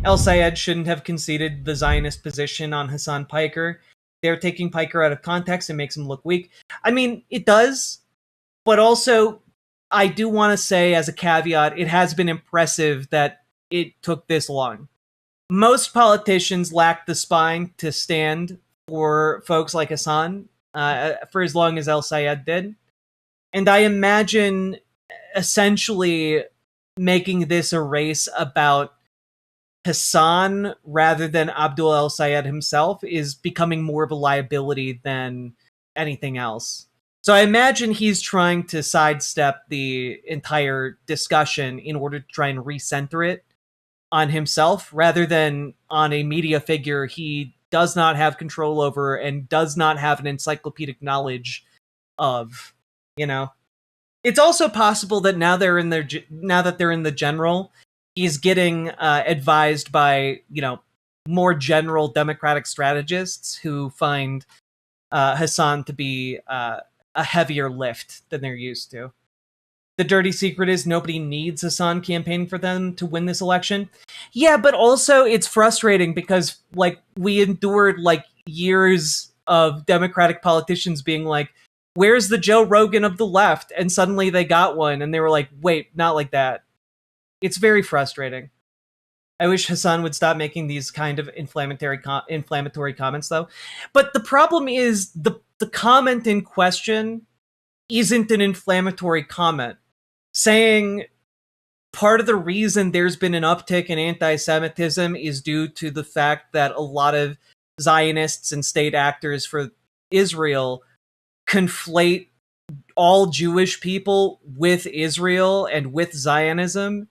El-Sayed shouldn't have conceded the Zionist position on Hasan Piker. They're taking Piker out of context and makes him look weak. I mean, it does, but also I do want to say as a caveat, it has been impressive that it took this long. Most politicians lack the spine to stand for folks like Hasan for as long as El-Sayed did. And I imagine essentially making this a race about Hasan rather than Abdul El-Sayed himself is becoming more of a liability than anything else. So I imagine he's trying to sidestep the entire discussion in order to try and recenter it on himself rather than on a media figure he does not have control over and does not have an encyclopedic knowledge of, you know. It's also possible that now that they're in the general, he's getting advised by, you know, more general Democratic strategists who find Hasan to be a heavier lift than they're used to. The dirty secret is nobody needs Hasan campaigning for them to win this election. Yeah, but also it's frustrating because, like, we endured, like, years of Democratic politicians being like, where's the Joe Rogan of the left? And suddenly they got one, and they were like, wait, not like that. It's very frustrating. I wish Hasan would stop making these kind of inflammatory comments, though. But the problem is the comment in question isn't an inflammatory comment. Saying part of the reason there's been an uptick in anti-Semitism is due to the fact that a lot of Zionists and state actors for Israel conflate all Jewish people with Israel and with Zionism.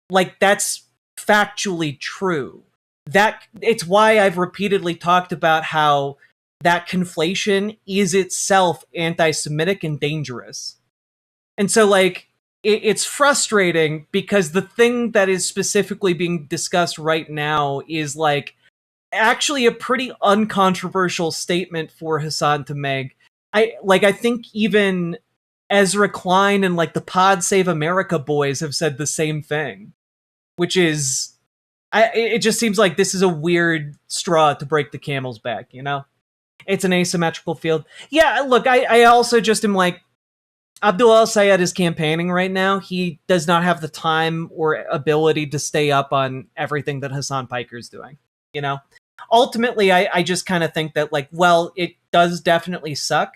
Like, that's factually true. That it's why I've repeatedly talked about how that conflation is itself anti-Semitic and dangerous. And so, like, it's frustrating because the thing that is specifically being discussed right now is, like, actually a pretty uncontroversial statement for Hasan to make. I think even Ezra Klein and, like, the Pod Save America boys have said the same thing, which is, it just seems like this is a weird straw to break the camel's back, you know? It's an asymmetrical field. Yeah, look, I also just am like, Abdul El-Sayed is campaigning right now. He does not have the time or ability to stay up on everything that Hasan Piker is doing, you know? Ultimately, I just kind of think that, like, well, it does definitely suck.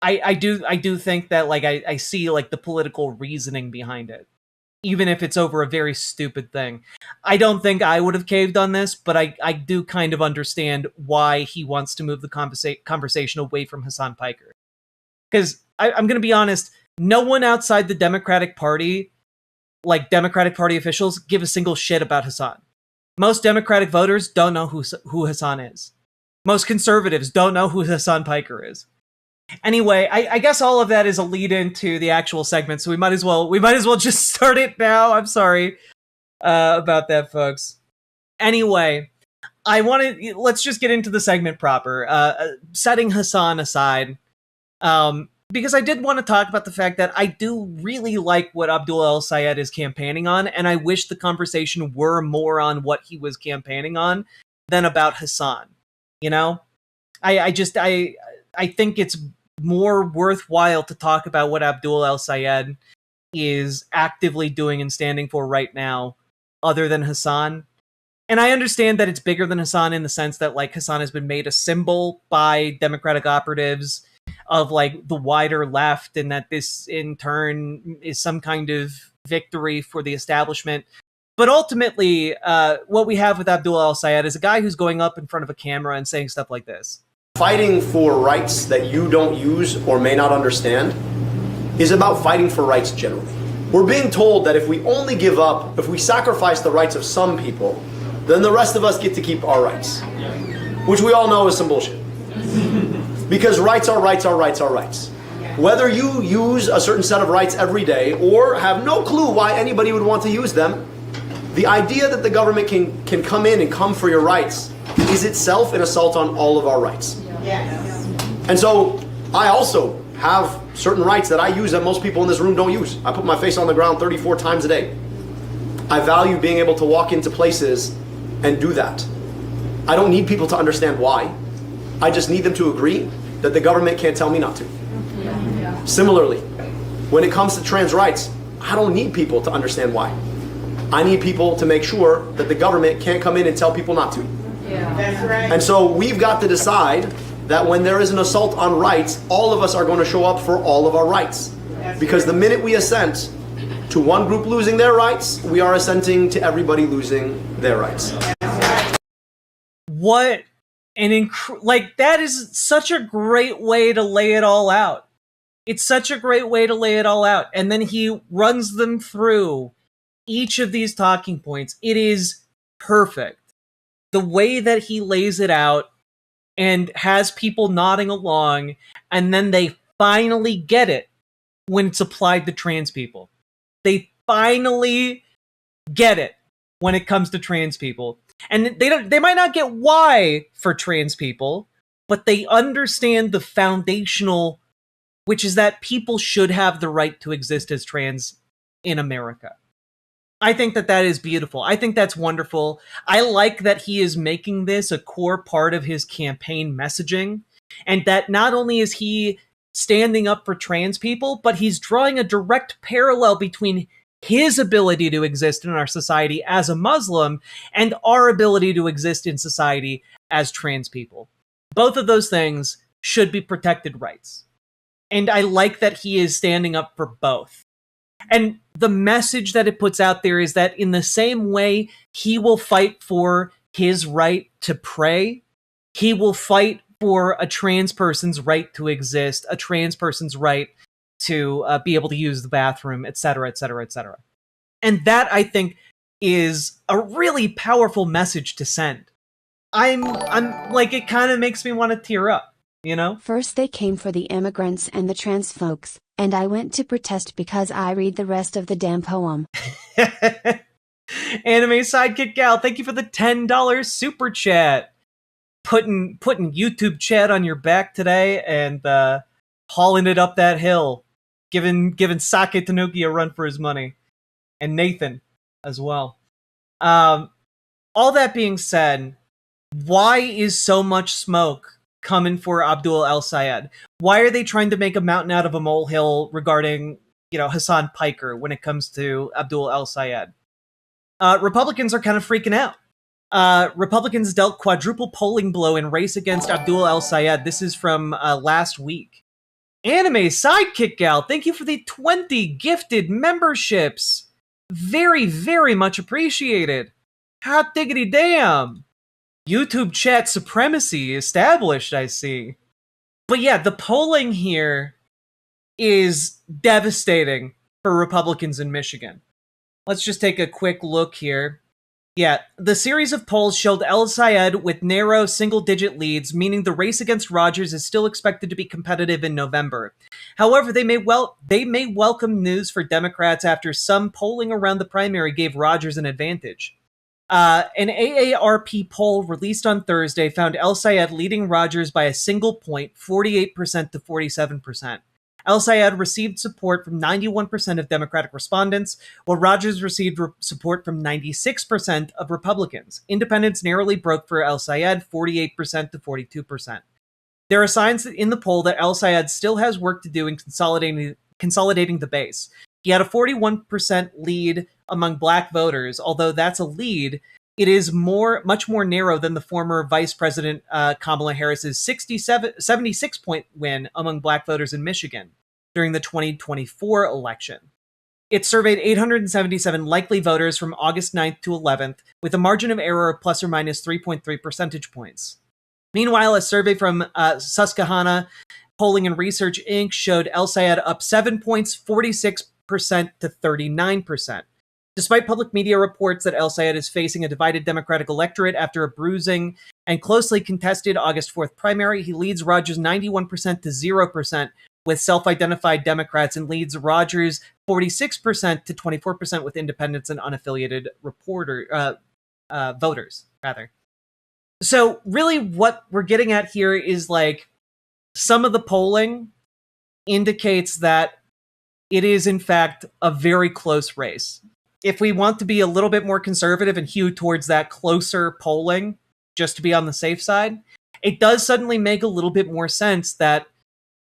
I do think that, like, I see, like, the political reasoning behind it, even if it's over a very stupid thing. I don't think I would have caved on this, but I do kind of understand why he wants to move the conversation away from Hasan Piker. Because I'm going to be honest, no one outside the Democratic Party, like Democratic Party officials, give a single shit about Hasan. Most Democratic voters don't know who Hasan is. Most conservatives don't know who Hasan Piker is. Anyway, I guess all of that is a lead into the actual segment, so we might as well just start it now. I'm sorry about that, folks. Anyway, let's just get into the segment proper. Setting Hasan aside, because I did want to talk about the fact that I do really like what Abdul El-Sayed is campaigning on, and I wish the conversation were more on what he was campaigning on than about Hasan. You know? I think it's more worthwhile to talk about what Abdul El-Sayed is actively doing and standing for right now, other than Hasan. And I understand that it's bigger than Hasan in the sense that, like, Hasan has been made a symbol by Democratic operatives of, like, the wider left, and that this in turn is some kind of victory for the establishment. But ultimately, what we have with Abdul El-Sayed is a guy who's going up in front of a camera and saying stuff like this. Fighting for rights that you don't use or may not understand is about fighting for rights generally. We're being told that if we only give up, if we sacrifice the rights of some people, then the rest of us get to keep our rights. Which we all know is some bullshit. Because rights are rights are rights are rights. Whether you use a certain set of rights every day or have no clue why anybody would want to use them, the idea that the government can come in and come for your rights is itself an assault on all of our rights. Yes. And so I also have certain rights that I use that most people in this room don't use. I put my face on the ground 34 times a day. I value being able to walk into places and do that. I don't need people to understand why. I just need them to agree that the government can't tell me not to. Yeah. Similarly, when it comes to trans rights, I don't need people to understand why. I need people to make sure that the government can't come in and tell people not to. Yeah. That's right. And so we've got to decide that when there is an assault on rights, all of us are going to show up for all of our rights. Because the minute we assent to one group losing their rights, we are assenting to everybody losing their rights. What an like, that is such a great way to lay it all out. It's such a great way to lay it all out. And then he runs them through each of these talking points. It is perfect. The way that he lays it out and has people nodding along, and then they finally get it when it's applied to trans people. They finally get it when it comes to trans people. And they might not get why for trans people, but they understand the foundational, which is that people should have the right to exist as trans in America. I think that that is beautiful. I think that's wonderful. I like that he is making this a core part of his campaign messaging, and that not only is he standing up for trans people, but he's drawing a direct parallel between his ability to exist in our society as a Muslim and our ability to exist in society as trans people. Both of those things should be protected rights. And I like that he is standing up for both. And the message that it puts out there is that in the same way he will fight for his right to pray, he will fight for a trans person's right to exist, a trans person's right to be able to use the bathroom, etc., etc., etc. And that, I think, is a really powerful message to send. I'm like, it kind of makes me want to tear up, you know? First they came for the immigrants and the trans folks, and I went to protest because I read the rest of the damn poem. Anime Sidekick Gal, thank you for the $10 super chat. Putting YouTube chat on your back today and hauling it up that hill. Giving Sake Tanuki a run for his money. And Nathan as well. All that being said, why is so much smoke coming for Abdul El-Sayed? Why are they trying to make a mountain out of a molehill regarding, Hasan Piker when it comes to Abdul El-Sayed? Republicans are kind of freaking out. Republicans dealt quadruple polling blow in race against Abdul El-Sayed. This is from last week. Anime Sidekick Gal, thank you for the 20 gifted memberships. Very, very much appreciated. Hot diggity damn. YouTube chat supremacy established, I see. But yeah, the polling here is devastating for Republicans in Michigan. Let's just take a quick look here. Yeah, the series of polls showed El-Sayed with narrow single-digit leads, meaning the race against Rogers is still expected to be competitive in November. However, they may welcome news for Democrats after some polling around the primary gave Rogers an advantage. An AARP poll released on Thursday found El-Sayed leading Rogers by a single point, 48% to 47%. El-Sayed received support from 91% of Democratic respondents, while Rogers received support from 96% of Republicans. Independents narrowly broke for El-Sayed, 48% to 42%. There are signs in the poll that El-Sayed still has work to do in consolidating the base. He had a 41% lead among black voters. Although that's a lead, it is much more narrow than the former Vice President Kamala Harris's 76-point win among black voters in Michigan during the 2024 election. It surveyed 877 likely voters from August 9th to 11th, with a margin of error of plus or minus 3.3 percentage points. Meanwhile, a survey from Susquehanna Polling and Research Inc. showed El-Sayed up 7 points, 46% to 39%. Despite public media reports that El-Sayed is facing a divided Democratic electorate after a bruising and closely contested August 4th primary, he leads Rogers 91% to 0% with self-identified Democrats and leads Rogers 46% to 24% with independents and unaffiliated voters, rather. So really what we're getting at here is like some of the polling indicates that it is in fact a very close race. if we want to be a little bit more conservative and hew towards that closer polling, just to be on the safe side, it does suddenly make a little bit more sense that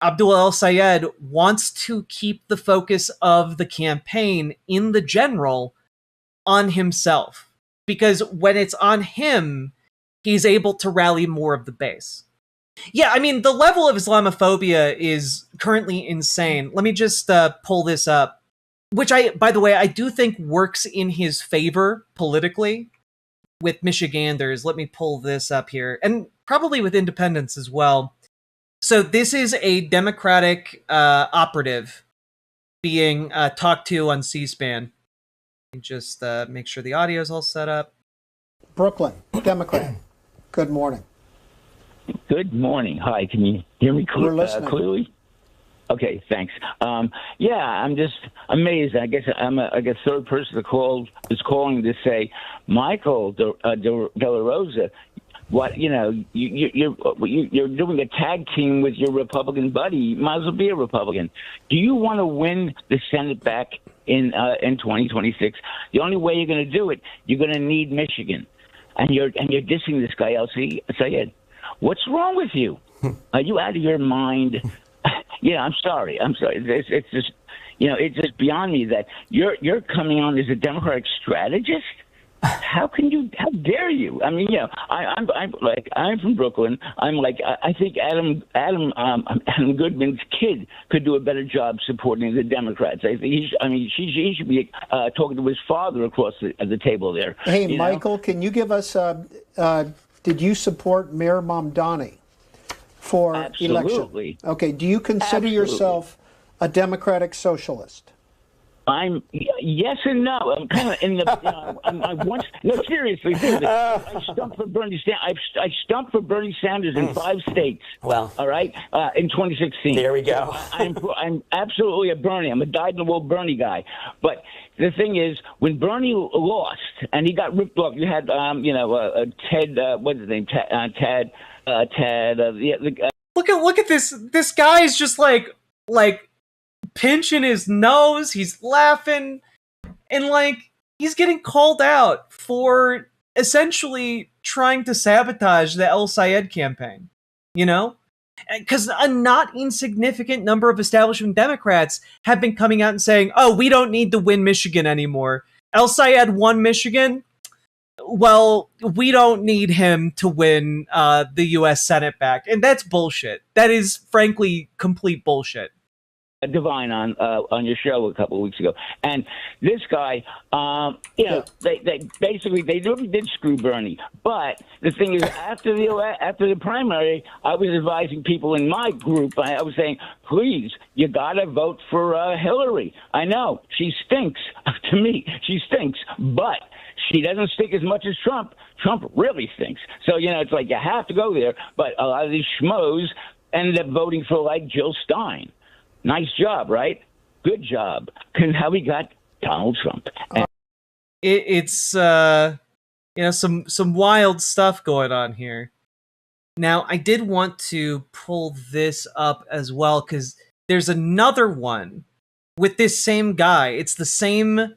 Abdul El-Sayed wants to keep the focus of the campaign in the general on himself. Because when it's on him, he's able to rally more of the base. Yeah, I mean, the level of Islamophobia is currently insane. Let me just pull this up, which by the way, I do think works in his favor politically with Michiganders. Let me pull this up here, and probably with independents as well. So this is a Democratic operative being talked to on C-SPAN. Just make sure the audio is all set up. Brooklyn, Democrat. Good morning. Good morning. Hi, can you hear me clearly? Okay, thanks. Yeah, I'm just amazed. I guess I'm a third person is calling to say, Michael De La Rosa, what you're doing a tag team with your Republican buddy. You might as well be a Republican. Do you want to win the Senate back in 2026? The only way you're going to do it, you're going to need Michigan, and you're dissing this guy El-Sayed. What's wrong with you? Are you out of your mind? Yeah, I'm sorry. It's just, it's just beyond me that you're coming on as a Democratic strategist. How dare you? I mean, I'm from Brooklyn. I think Adam Goodman's kid could do a better job supporting the Democrats. I think he should be talking to his father across the table there. Hey, Michael, can you give us? Did you support Mayor Mamdani for Absolutely. election? Okay. Do you consider yourself a Democratic socialist? I'm yes and no. I'm kind of in the. Seriously. I stumped for Bernie Sanders. I stumped for Bernie Sanders in 5 states. Well, all right, in 2016. There we go. I'm absolutely a Bernie. I'm a dyed-in-the-wool Bernie guy. But the thing is, when Bernie lost and he got ripped off, you had Ted. What's his name? Ted. Look at this. This guy is just like pinching his nose, he's laughing, and he's getting called out for essentially trying to sabotage the El-Sayed campaign, because a not insignificant number of establishment Democrats have been coming out and saying, oh, we don't need to win Michigan anymore. El-Sayed won Michigan. Well, we don't need him to win the U.S. Senate back. And that's bullshit. That is, frankly, complete bullshit. Divine on your show a couple of weeks ago, and this guy, they basically really did screw Bernie. But the thing is, after the primary, I was advising people in my group. I was saying, please, you gotta vote for Hillary. I know she stinks to me. She stinks, but she doesn't stink as much as Trump. Trump really stinks. So it's like you have to go there. But a lot of these schmoes ended up voting for Jill Stein. Nice job, right? Good job. How we got Donald Trump. It's some wild stuff going on here. Now, I did want to pull this up as well because there's another one with this same guy. It's the same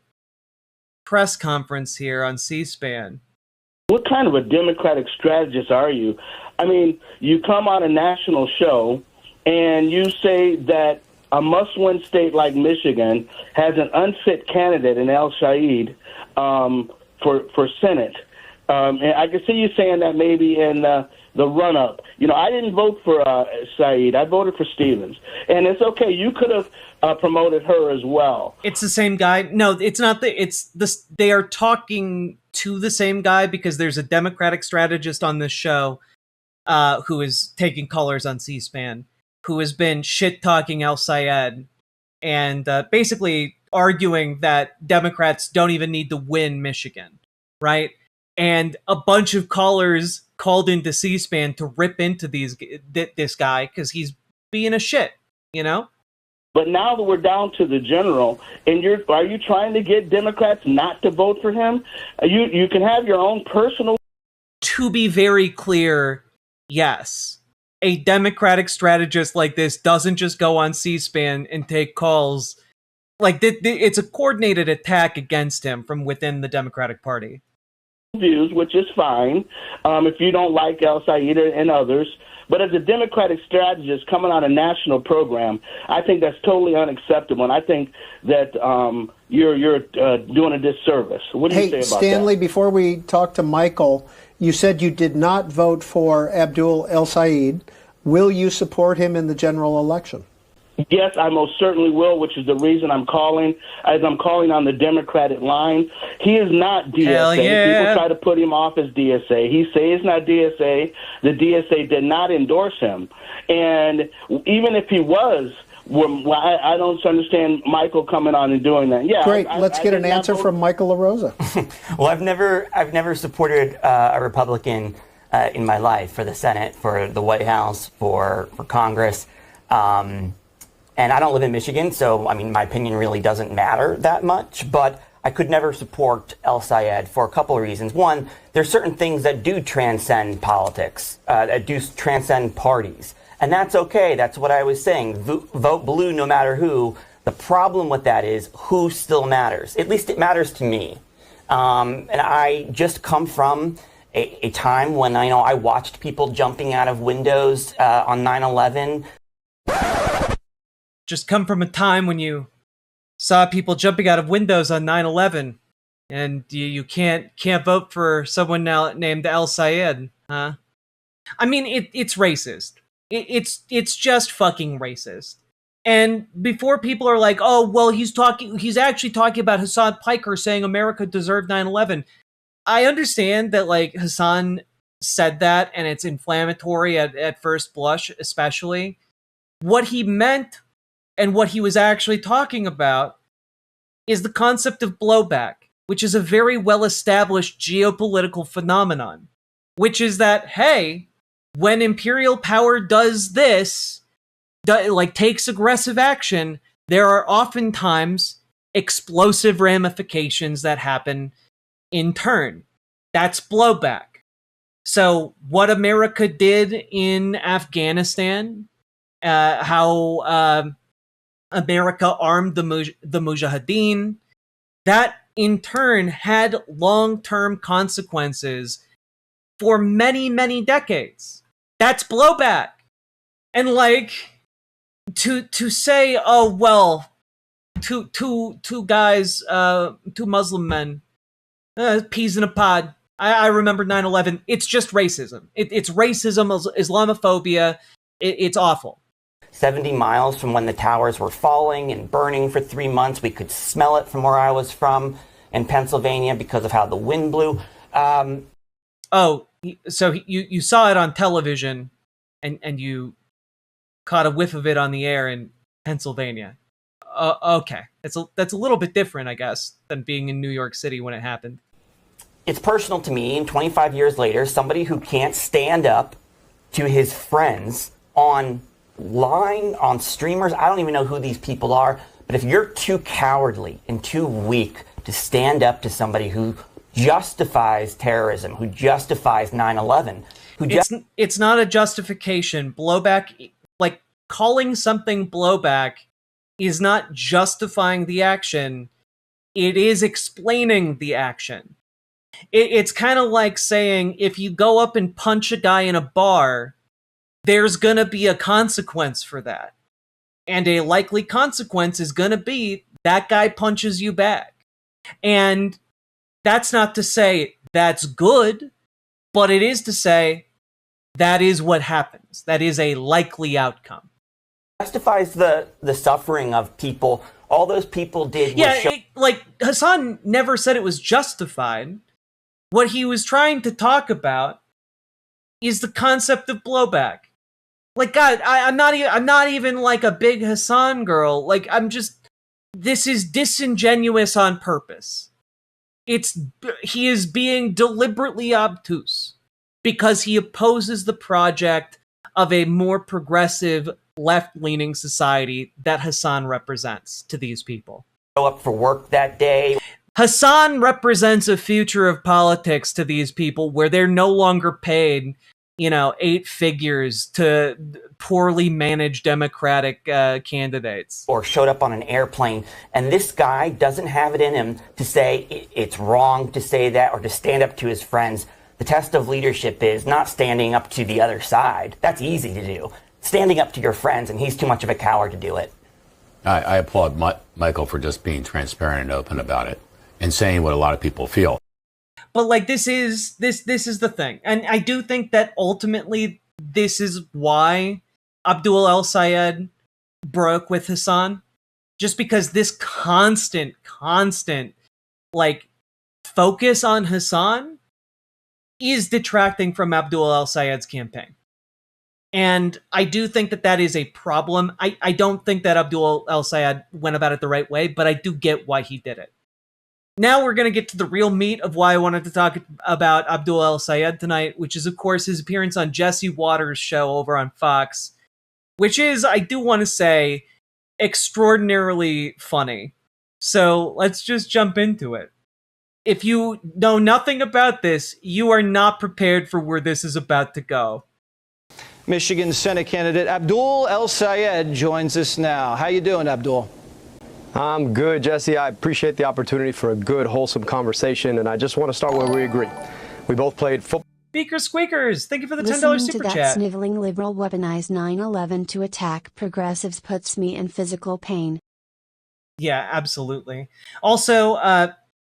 press conference here on C-SPAN. What kind of a Democratic strategist are you? I mean, you come on a national show and you say that a must-win state like Michigan has an unfit candidate in El-Sayed for Senate. And I can see you saying that maybe in the run-up. I didn't vote for Sayed. I voted for Stevens. And it's okay. You could have promoted her as well. It's the same guy. No, it's not. They are talking to the same guy because there's a Democratic strategist on this show who is taking colors on C-SPAN, who has been shit-talking El-Sayed and basically arguing that Democrats don't even need to win Michigan, right? And a bunch of callers called into C-SPAN to rip into this guy because he's being a shit, But now that we're down to the general, and are you trying to get Democrats not to vote for him? You can have your own personal... To be very clear, yes. A Democratic strategist like this doesn't just go on C-SPAN and take calls Like, it's a coordinated attack against him from within the Democratic Party. Views, which is fine, if you don't like El-Sayed and others. But as a Democratic strategist coming on a national program, I think that's totally unacceptable, and I think that you're doing a disservice. What do you say about Stanley, that? before we talk to Michael, you said you did not vote for Abdul El-Sayed. Will you support him in the general election? Yes, I most certainly will, which is the reason I'm calling, as I'm calling on the Democratic line. He is not DSA. Hell yeah. People try to put him off as DSA. He says he's not DSA. The DSA did not endorse him. And even if he was, I don't understand Michael coming on and doing that. Yeah, great. Let's get an answer from Michael LaRosa. Well, I've never supported a Republican in my life for the Senate, for the White House, for Congress. And I don't live in Michigan, so, I mean, my opinion really doesn't matter that much. But I could never support El-Sayed for a couple of reasons. One, there's certain things that do transcend politics, that do transcend parties. And that's okay. That's what I was saying. Vote blue no matter who. The problem with that is who still matters. At least it matters to me. And I just come from a time when I watched people jumping out of windows on 9/11. Just come from a time when you saw people jumping out of windows on 9/11, and you can't vote for someone now named El-Sayed, huh? I mean, it's racist. It's just fucking racist. And before people are like, oh, well, he's actually talking about Hasan Piker saying America deserved 9/11. I understand that, like, Hasan said that, and it's inflammatory at first blush, especially. What he meant and what he was actually talking about is the concept of blowback, which is a very well-established geopolitical phenomenon, which is that, hey, when imperial power does this, takes aggressive action, there are oftentimes explosive ramifications that happen in turn. That's blowback. So what America did in Afghanistan, how America armed the Mujahideen, that in turn had long-term consequences for many, many decades. That's blowback. And to say, oh, well, two guys, two Muslim men, peas in a pod. I remember 9/11. It's just racism. It's racism, Islamophobia. It's awful. 70 miles from when the towers were falling and burning for 3 months. We could smell it from where I was from in Pennsylvania because of how the wind blew. So you saw it on television and you caught a whiff of it on the air in Pennsylvania. Okay. That's a little bit different, I guess, than being in New York City when it happened. It's personal to me, and 25 years later, somebody who can't stand up to his friends online, on streamers. I don't even know who these people are, but if you're too cowardly and too weak to stand up to somebody who justifies terrorism, who justifies 9/11, it's not a justification. Blowback, like calling something blowback, is not justifying the action. It is explaining the action. It's kind of like saying if you go up and punch a guy in a bar, there's gonna be a consequence for that. And a likely consequence is gonna be that guy punches you back. And that's not to say that's good, but it is to say that is what happens. That is a likely outcome. Justifies the suffering of people. All those people did was like Hasan never said it was justified. What he was trying to talk about is the concept of blowback. Like, God, I'm not even like a big Hasan girl. Like, this is disingenuous on purpose. He is being deliberately obtuse because he opposes the project of a more progressive, left-leaning society that Hasan represents to these people. Show up for work that day. Hasan represents a future of politics to these people where they're no longer paid 8 figures to poorly managed Democratic candidates. Or showed up on an airplane, and this guy doesn't have it in him to say it's wrong to say that or to stand up to his friends. The test of leadership is not standing up to the other side. That's easy to do. Standing up to your friends, and he's too much of a coward to do it. I applaud Michael for just being transparent and open about it and saying what a lot of people feel. But like this is the thing. And I do think that ultimately this is why Abdul El-Sayed broke with Hasan. Just because this constant like focus on Hasan is detracting from Abdul El-Sayed's campaign. And I do think that that is a problem. I don't think that Abdul El-Sayed went about it the right way, but I do get why he did it. Now we're going to get to the real meat of why I wanted to talk about Abdul El-Sayed tonight, which is, of course, his appearance on Jessie Waters' show over on Fox, which is, I do want to say, extraordinarily funny. So let's just jump into it. If you know nothing about this, you are not prepared for where this is about to go. Michigan Senate candidate Abdul El-Sayed joins us now. How you doing, Abdul? I'm good, Jesse. I appreciate the opportunity for a good, wholesome conversation, and I just want to start where we agree. We both played football. Speaker Squeakers, thank you for the $10 Listening super to that chat. sniveling liberal weaponize 9/11 to attack progressives puts me in physical pain. Yeah, absolutely. Also,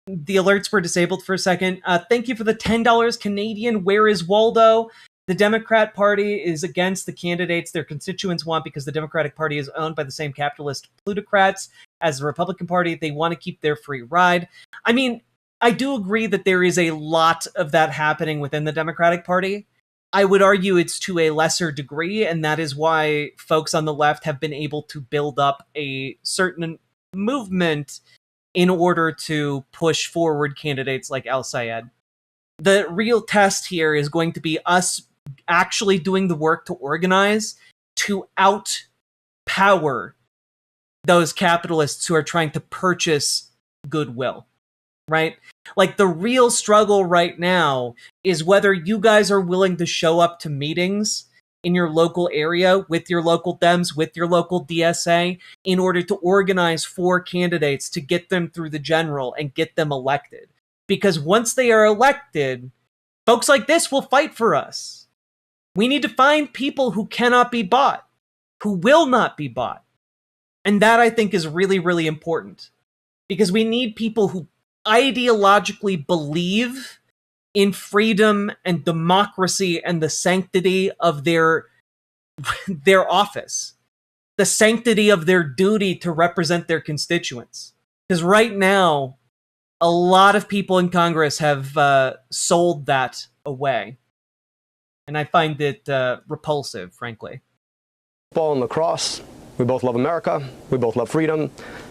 the alerts were disabled for a second. Thank you for the $10 Canadian. Where is Waldo? The Democrat Party is against the candidates their constituents want because the Democratic Party is owned by the same capitalist plutocrats as the Republican Party. They want to keep their free ride. I mean, I do agree that there is a lot of that happening within the Democratic Party. I would argue it's to a lesser degree, and that is why folks on the left have been able to build up a certain movement in order to push forward candidates like El-Sayed. The real test here is going to be us actually doing the work to organize to outpower those capitalists who are trying to purchase goodwill, right? Like the real struggle right now is whether you guys are willing to show up to meetings in your local area with your local Dems, with your local DSA, in order to organize 4 candidates to get them through the general and get them elected. Because once they are elected, folks like this will fight for us. We need to find people who cannot be bought, who will not be bought. And that, I think, is really, really important. Because we need people who ideologically believe in freedom and democracy and the sanctity of their office. The sanctity of their duty to represent their constituents. Because right now, a lot of people in Congress have sold that away. And I find it repulsive, frankly. Football and lacrosse. We both love America. We both love freedom.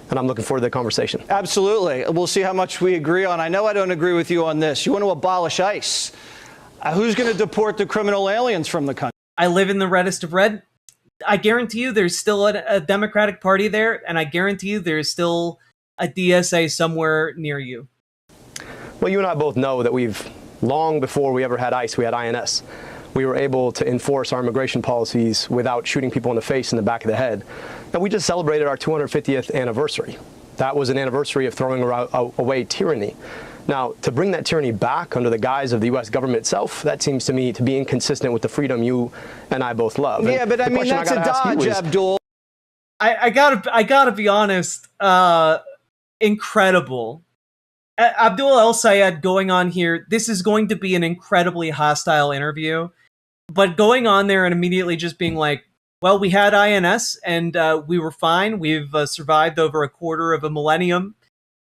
And I'm looking forward to the conversation. Absolutely. We'll see how much we agree on. I know I don't agree with you on this. You want to abolish ICE. Who's going to deport the criminal aliens from the country? I live in the reddest of red. I guarantee you there's still a Democratic Party there, and I guarantee you there's still a DSA somewhere near you. Well, you and I both know that long before we ever had ICE, we had INS. We were able to enforce our immigration policies without shooting people in the face and the back of the head. And we just celebrated our 250th anniversary. That was an anniversary of throwing away tyranny. Now, to bring that tyranny back under the guise of the U.S. government itself, that seems to me to be inconsistent with the freedom you and I both love. Yeah, but I mean, that's a dodge, Abdul. I gotta be honest, incredible. Abdul El-Sayed going on here, this is going to be an incredibly hostile interview, but going on there and immediately just being like, well, we had INS and we were fine. We've survived over a quarter of a millennium.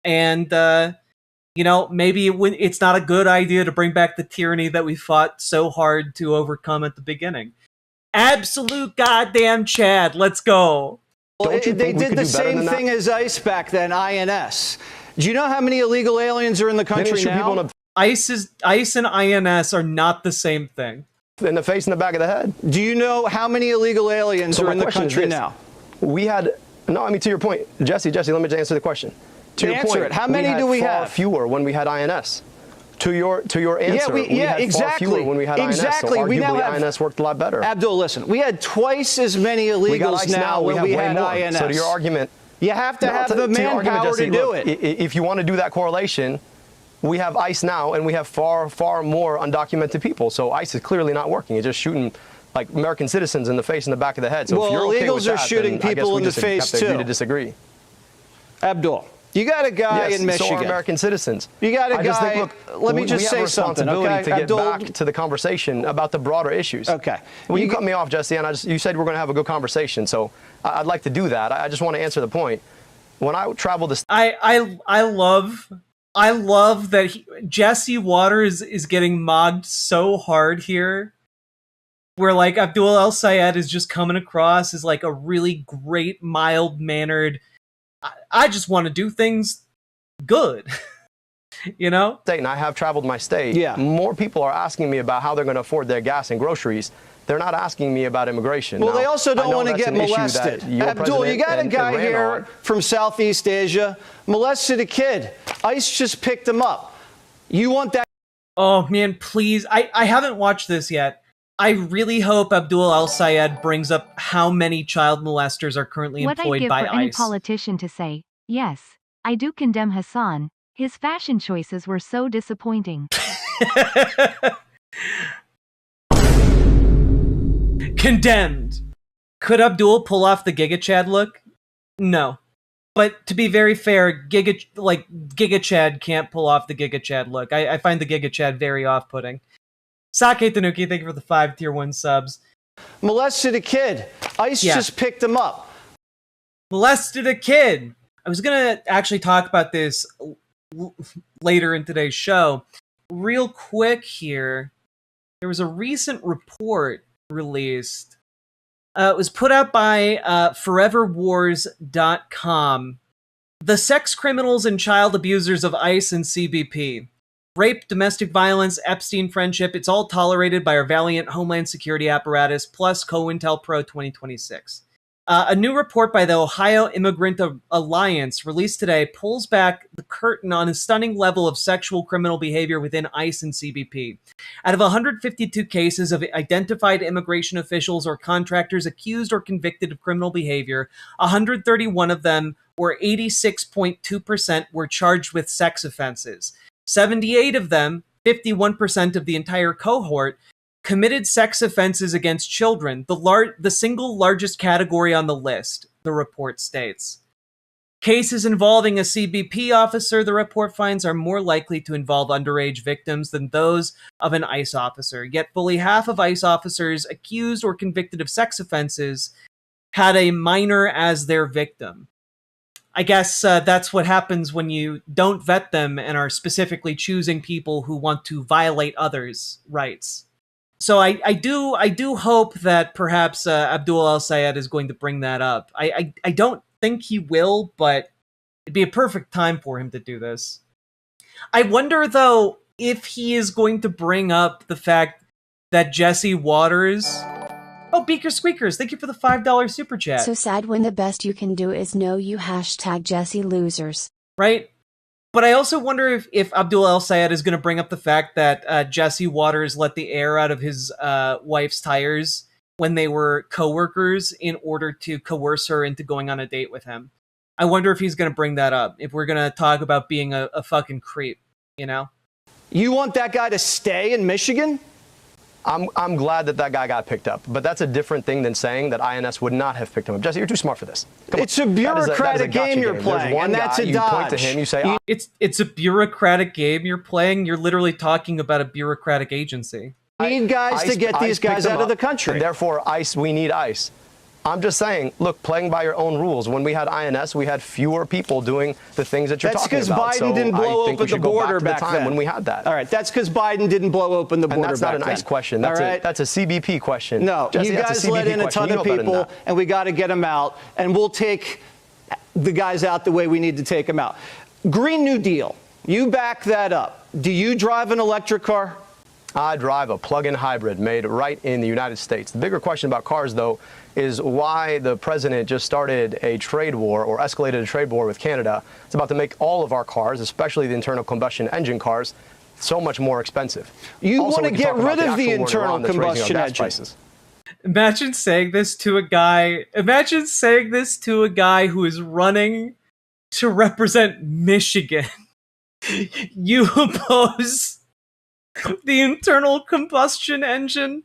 And, maybe it's not a good idea to bring back the tyranny that we fought so hard to overcome at the beginning. Absolute goddamn Chad. Let's go. Well, they did the same thing as ICE back then, INS. Do you know how many illegal aliens are in the country now? ICE and INS are not the same thing. In the face and the back of the head. Do you know how many illegal aliens are in the country now? To your point, Jesse, let me answer the question. To your point, how many do we have? Far fewer when we had INS. To your answer, we had exactly. far fewer when we had exactly. INS, so we now arguably have, INS worked a lot better. Abdul, listen, we had twice as many illegals now when we had INS. So to your argument, you have to have the manpower to do it. If you want to do that correlation, we have ICE now, and we have far, far more undocumented people. So ICE is clearly not working. It's just shooting like American citizens in the face and the back of the head. So well, if you're okay illegals with that, are shooting then people in the have face to too. agree to disagree. Abdul, you got a guy yes, in Michigan. So are American citizens. You got a guy. Just think, look, let me just say something. Okay, to get Abdul, back to the conversation about the broader issues. Okay. Well, you cut me off, Jesse, and you said we're going to have a good conversation. So I'd like to do that. I just want to answer the point. When I travel this, I love that Jesse Waters is getting mogged so hard here. Where like Abdul El-Sayed is just coming across as like a really great, mild-mannered. I just want to do things good, you know? And I have traveled my state. Yeah. More people are asking me about how they're going to afford their gas and groceries. They're not asking me about immigration. Well, now, they also don't want to get molested. Abdul, you got a guy here from Southeast Asia, molested a kid. ICE just picked him up. You want that? Oh, man, please. I haven't watched this yet. I really hope Abdul El-Sayed brings up how many child molesters are currently employed by ICE. What I'd give for any politician to say, yes, I do condemn Hasan. His fashion choices were so disappointing. Condemned. Could Abdul pull off the Giga Chad look? No. But to be very fair, Giga Chad can't pull off the Giga Chad look. I find the Giga Chad very off-putting. Sake Tanuki, thank you for the 5 tier 1 subs. Molested a kid. ICE just picked him up. Molested a kid. I was going to actually talk about this later in today's show. Real quick here, there was a recent report released. It was put out by foreverwars.com. The sex criminals and child abusers of ICE and CBP. Rape, domestic violence, Epstein friendship, it's all tolerated by our valiant Homeland Security apparatus, plus COINTELPRO 2026. A new report by the Ohio Immigrant Alliance released today pulls back the curtain on a stunning level of sexual criminal behavior within ICE and CBP. Out of 152 cases of identified immigration officials or contractors accused or convicted of criminal behavior, 131 of them, or 86.2%, were charged with sex offenses. 78 of them, 51% of the entire cohort, committed sex offenses against children, the single largest category on the list, the report states. Cases involving a CBP officer, the report finds, are more likely to involve underage victims than those of an ICE officer. Yet fully half of ICE officers accused or convicted of sex offenses had a minor as their victim. I guess that's what happens when you don't vet them and are specifically choosing people who want to violate others' rights. So I do hope that perhaps Abdul El-Sayed is going to bring that up. I don't think he will, but it'd be a perfect time for him to do this. I wonder, though, if he is going to bring up the fact that Jesse Waters... Oh, Beaker Squeakers, thank you for the $5 super chat. So sad when the best you can do is know you #Jesse losers. Right? But I also wonder if Abdul El-Sayed is going to bring up the fact that Jesse Waters let the air out of his wife's tires when they were coworkers in order to coerce her into going on a date with him. I wonder if he's going to bring that up, if we're going to talk about being a fucking creep, you know? You want that guy to stay in Michigan? I'm glad that guy got picked up, but that's a different thing than saying that INS would not have picked him up. Jesse, you're too smart for this. It's a bureaucratic game you're playing, and that's a dodge. You point to him, you say, it's a bureaucratic game you're playing. You're literally talking about a bureaucratic agency. We need guys to get these guys out of the country. And therefore, ICE, we need ICE. I'm just saying, look, playing by your own rules. When we had INS, we had fewer people doing the things that you're talking about. That's because Biden didn't blow open the border back then. When we had that. All right, that's because Biden didn't blow open the border back then. And that's not an ICE question. That's a CBP question. No, Jesse, you guys let in a ton of people, and we got to get them out, and we'll take the guys out the way we need to take them out. Green New Deal, you back that up. Do you drive an electric car? I drive a plug-in hybrid made right in the United States. The bigger question about cars, though, is why the president just started a trade war or escalated a trade war with Canada. It's about to make all of our cars, especially the internal combustion engine cars, so much more expensive. You Also, want to we can get talk about rid of the actual war in internal Iran that's raising our combustion gas engine. prices. Imagine saying this to a guy. Imagine saying this to a guy who is running to represent Michigan. You oppose the internal combustion engine?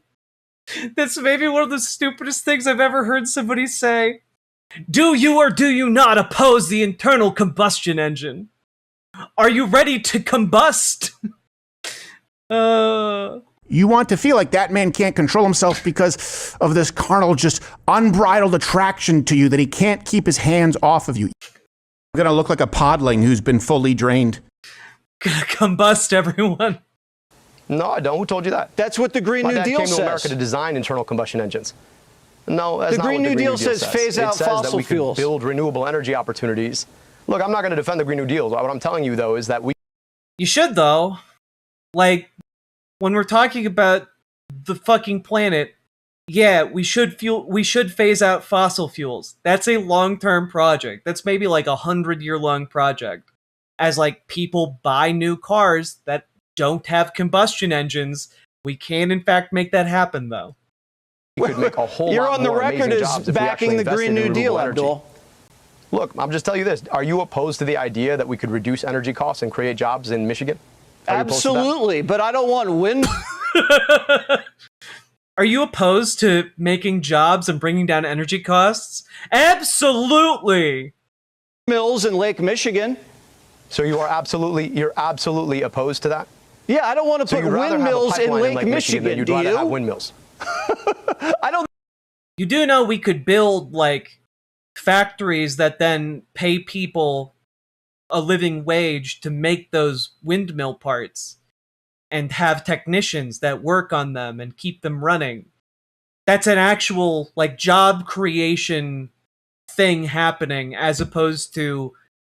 That's maybe one of the stupidest things I've ever heard somebody say. Do you or do you not oppose the internal combustion engine? Are you ready to combust? You want to feel like that man can't control himself because of this carnal, just unbridled attraction to you that he can't keep his hands off of you. You're gonna look like a podling who's been fully drained. Gonna combust, everyone. No, I don't. Who told you that? That's what the Green New Deal My dad came says. to America to design internal combustion engines. No, that's The not Green what New Deal says phase out it says that fossil we fuels. Could build renewable energy opportunities. Look, I'm not going to defend the Green New Deal. What I'm telling you, though, is that we... You should, though. Like, when we're talking about the fucking planet, yeah, we should phase out fossil fuels. That's a long-term project. That's maybe like 100-year-long project. As like people buy new cars that don't have combustion engines, we can in fact make that happen, though. We could make a whole You're lot on the more record amazing as jobs if we backing actually the invested Green in New renewable Deal, energy. Abdul. Look, I'm just telling you this. Are you opposed to the idea that we could reduce energy costs and create jobs in Michigan? Absolutely, but I don't want wind. Are you opposed to making jobs and bringing down energy costs? Absolutely. Mills in Lake Michigan. So you're absolutely opposed to that? Yeah, I don't want to So put you'd rather have a windmills in pipeline Lake Michigan. than you'd Do rather have you? windmills. I don't. You do know we could build like factories that then pay people a living wage to make those windmill parts and have technicians that work on them and keep them running. That's an actual like job creation thing happening as opposed to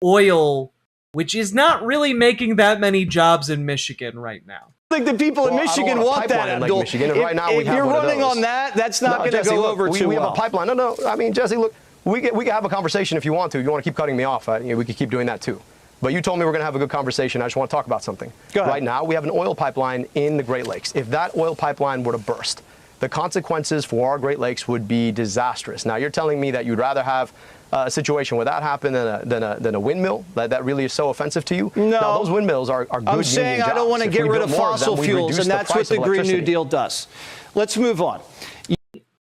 oil, which is not really making that many jobs in Michigan right now. I think the people in Michigan want that, Abdul. Michigan, and right now we if have you're one of running those. on that, that's not going to Jesse, go look, over too we well. have a pipeline. No. I mean, Jesse, look, we can have a conversation if you want to. You want to keep cutting me off. We could keep doing that too. But you told me we're going to have a good conversation. I just want to talk about something. Go ahead. Right now, we have an oil pipeline in the Great Lakes. If that oil pipeline were to burst, the consequences for our Great Lakes would be disastrous. Now, you're telling me that you'd rather have a situation where that happened than a windmill? That really is so offensive to you? No. Now, those windmills are good I'm saying union I don't jobs. want to If get we rid built of more fossil them, we'd fuels, reduce and the that's what price the of Green New electricity. Deal does. Let's move on.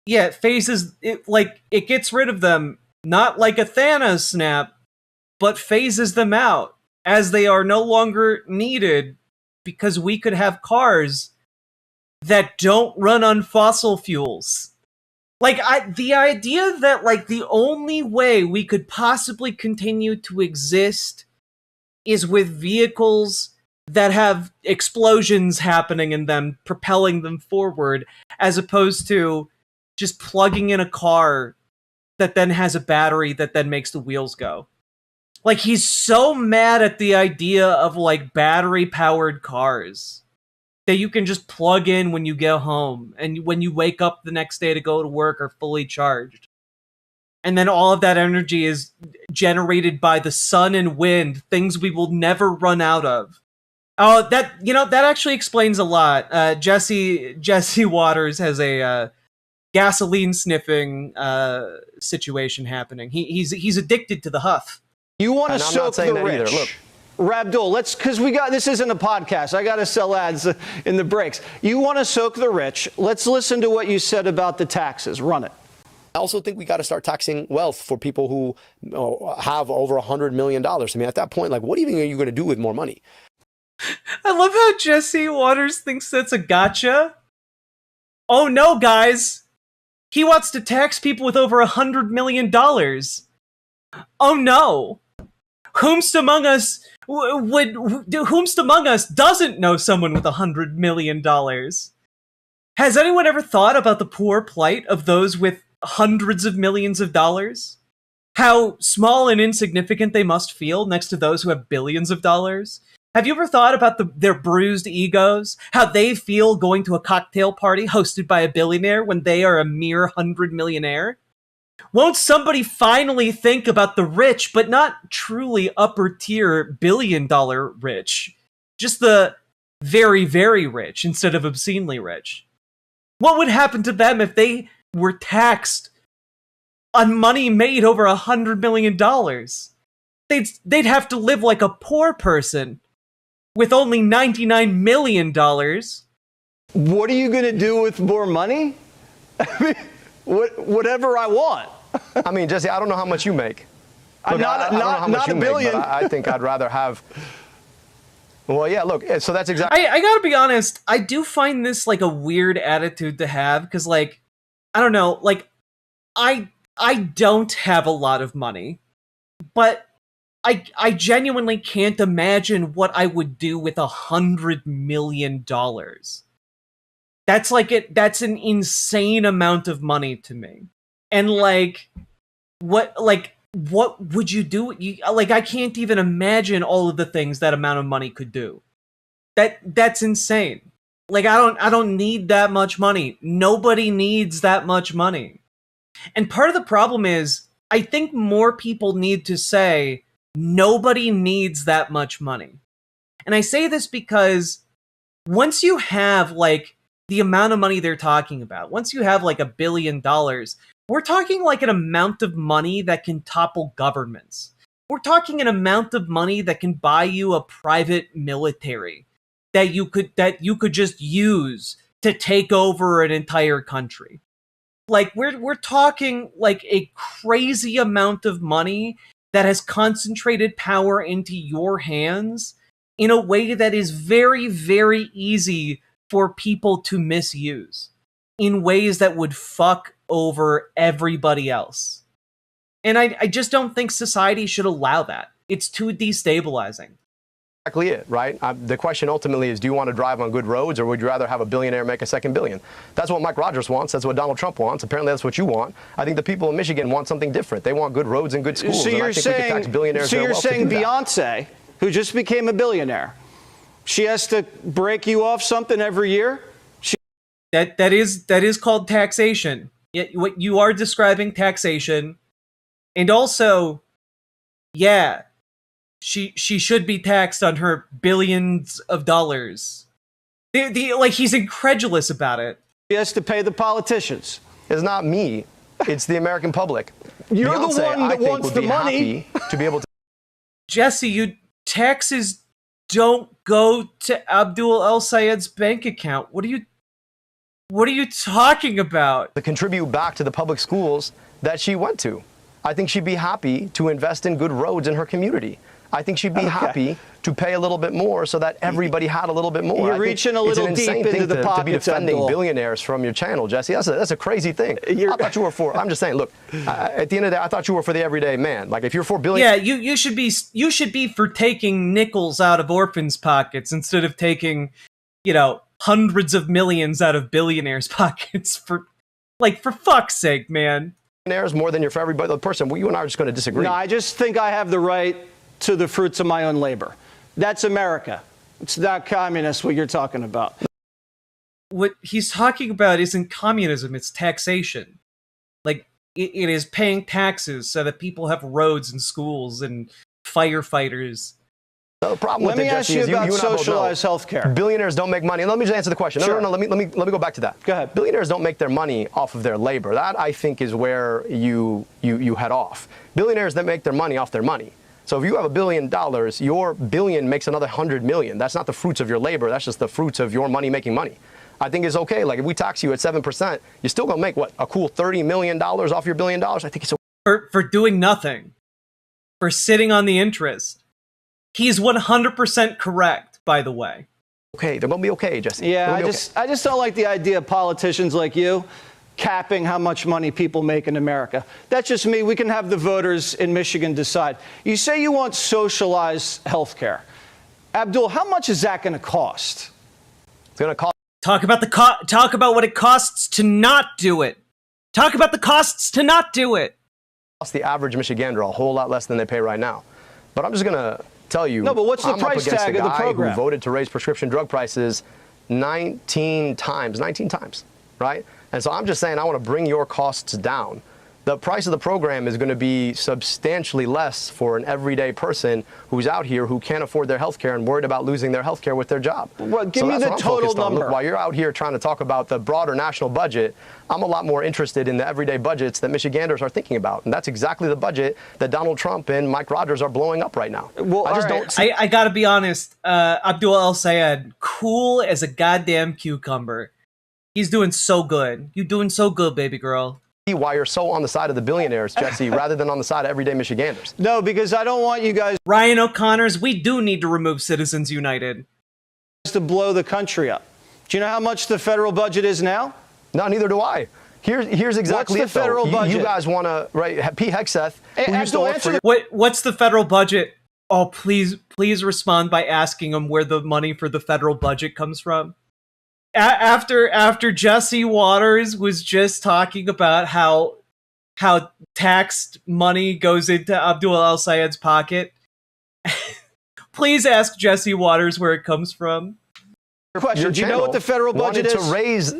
Yeah, it phases it gets rid of them, not like a Thanos snap, but phases them out as they are no longer needed because we could have cars that don't run on fossil fuels. Like the idea that like the only way we could possibly continue to exist is with vehicles that have explosions happening in them, propelling them forward, as opposed to just plugging in a car that then has a battery that then makes the wheels go. Like, he's so mad at the idea of, like, battery-powered cars that you can just plug in when you get home, and when you wake up the next day to go to work are fully charged. And then all of that energy is generated by the sun and wind, things we will never run out of. Oh, that actually explains a lot. Jesse Waters has a gasoline sniffing situation happening. He's addicted to the huff. You want to And I'm soak not saying the that either. rich. Look. Rabdul, because this isn't a podcast. I got to sell ads in the breaks. You want to soak the rich. Let's listen to what you said about the taxes. Run it. I also think we got to start taxing wealth for people who have over $100 million. I mean, at that point, like, what even are you going to do with more money? I love how Jesse Waters thinks that's a gotcha. Oh no, guys. He wants to tax people with over $100 million. Oh no. Whomst among us doesn't know someone with $100 million? Has anyone ever thought about the poor plight of those with hundreds of millions of dollars? How small and insignificant they must feel next to those who have billions of dollars? Have you ever thought about their bruised egos? How they feel going to a cocktail party hosted by a billionaire when they are a mere 100-millionaire? Won't somebody finally think about the rich, but not truly upper-tier billion-dollar rich? Just the very, very rich instead of obscenely rich. What would happen to them if they were taxed on money made over $100 million? They'd have to live like a poor person with only $99 million. What are you going to do with more money? I mean, whatever I want. I mean, Jesse, I don't know how much you make. Look, not a billion. But I think I'd rather have. Well, yeah, look, so that's exactly. I gotta be honest, I do find this like a weird attitude to have, because, like, I don't know, like, I don't have a lot of money, but I genuinely can't imagine what I would do with $100 million. That's that's an insane amount of money to me. And what would you do? I can't even imagine all of the things that amount of money could do. That's insane. Like, I don't need that much money. Nobody needs that much money. And part of the problem is, I think more people need to say, nobody needs that much money. And I say this because once you have, like, the amount of money they're talking about, once you have, like, $1 billion, we're talking like an amount of money that can topple governments. We're talking an amount of money that can buy you a private military that you could just use to take over an entire country. Like, we're talking like a crazy amount of money that has concentrated power into your hands in a way that is very, very easy for people to misuse in ways that would fuck over everybody else. And I just don't think society should allow that. It's too destabilizing. Exactly it, right? The question ultimately is, do you want to drive on good roads, or would you rather have a billionaire make a second billion? That's what Mike Rogers wants. That's what Donald Trump wants. Apparently that's what you want. I think the people of Michigan want something different. They want good roads and good schools. So you're saying Beyonce, who just became a billionaire, she has to break you off something every year? That is called taxation. What you are describing, taxation. And also, yeah, she should be taxed on her billions of dollars. Like, he's incredulous about it. She has to pay the politicians. It's not me. It's the American public. You're Beyonce, the one that wants the money. To be able to. Jesse, taxes don't go to Abdul El-Sayed's bank account. What are you talking about? To contribute back to the public schools that she went to. I think she'd be happy to invest in good roads in her community. I think she'd be happy to pay a little bit more so that everybody had a little bit more. You're reaching a little deep into the pockets, to be defending billionaires from your channel, Jesse. That's a crazy thing. I thought you were for. I'm just saying. Look, at the end of the day, I thought you were for the everyday man. Like, if you're for billion. Yeah, you should be for taking nickels out of orphans' pockets instead of taking, hundreds of millions out of billionaires' pockets. For fuck's sake, man. More than you're for everybody. The person. Well, you and I are just going to disagree. No, I just think I have the right to the fruits of my own labor. That's America. It's not communist, what you're talking about. What he's talking about isn't communism, it's taxation. Like, it is paying taxes so that people have roads and schools and firefighters. The problem let with me it, ask Jesse, you is about you socialized health care. Billionaires don't make money. And let me just answer the question. Sure. No, let me go back to that. Go ahead. Billionaires don't make their money off of their labor. That, I think, is where you head off. Billionaires that make their money off their money. So if you have $1 billion, your billion makes another 100 million. That's not the fruits of your labor. That's just the fruits of your money making money. I think it's okay. Like, if we tax you at 7%, you're still gonna make what, a cool $30 million off your $1 billion. I think it's for doing nothing, for sitting on the interest. He's 100% correct, by the way. Okay, they're gonna be okay, Jesse. Yeah, I just don't like the idea of politicians like you capping how much money people make in America. That's just me. We can have the voters in Michigan decide. You say you want socialized health care. Abdul, how much is that going to cost? It's going to cost. Talk about what it costs to not do it. Talk about the costs to not do it. Cost the average Michigander a whole lot less than they pay right now. But I'm just going to tell you. No, but what's the price tag of the program? Who voted to raise prescription drug prices 19 times, right? And so I'm just saying, I want to bring your costs down. the price of the program is going to be substantially less for an everyday person who's out here who can't afford their health care and worried about losing their health care with their job. Well, give me the total number. Look, while you're out here trying to talk about the broader national budget, I'm a lot more interested in the everyday budgets that Michiganders are thinking about. And that's exactly the budget that Donald Trump and Mike Rogers are blowing up right now. Well, I just don't see. I gotta be honest, Abdul El-Sayed, cool as a goddamn cucumber. He's doing so good. You doing so good, baby girl. Why you're so on the side of the billionaires, Jesse, rather than on the side of everyday Michiganders. No, because I don't want you guys... Ryan O'Connor's, we do need to remove Citizens United. ...to blow the country up. Do you know how much the federal budget is now? No, neither do I. Here's exactly what's the federal budget? You guys want to, right? Pete Hegseth, who used to work for... What's the federal budget? Oh, please respond by asking him where the money for the federal budget comes from. After Jessie Waters was just talking about how taxed money goes into Abdul El-Sayed's pocket, please ask Jessie Waters where it comes from. Question: do you know what the federal budget is? To raise...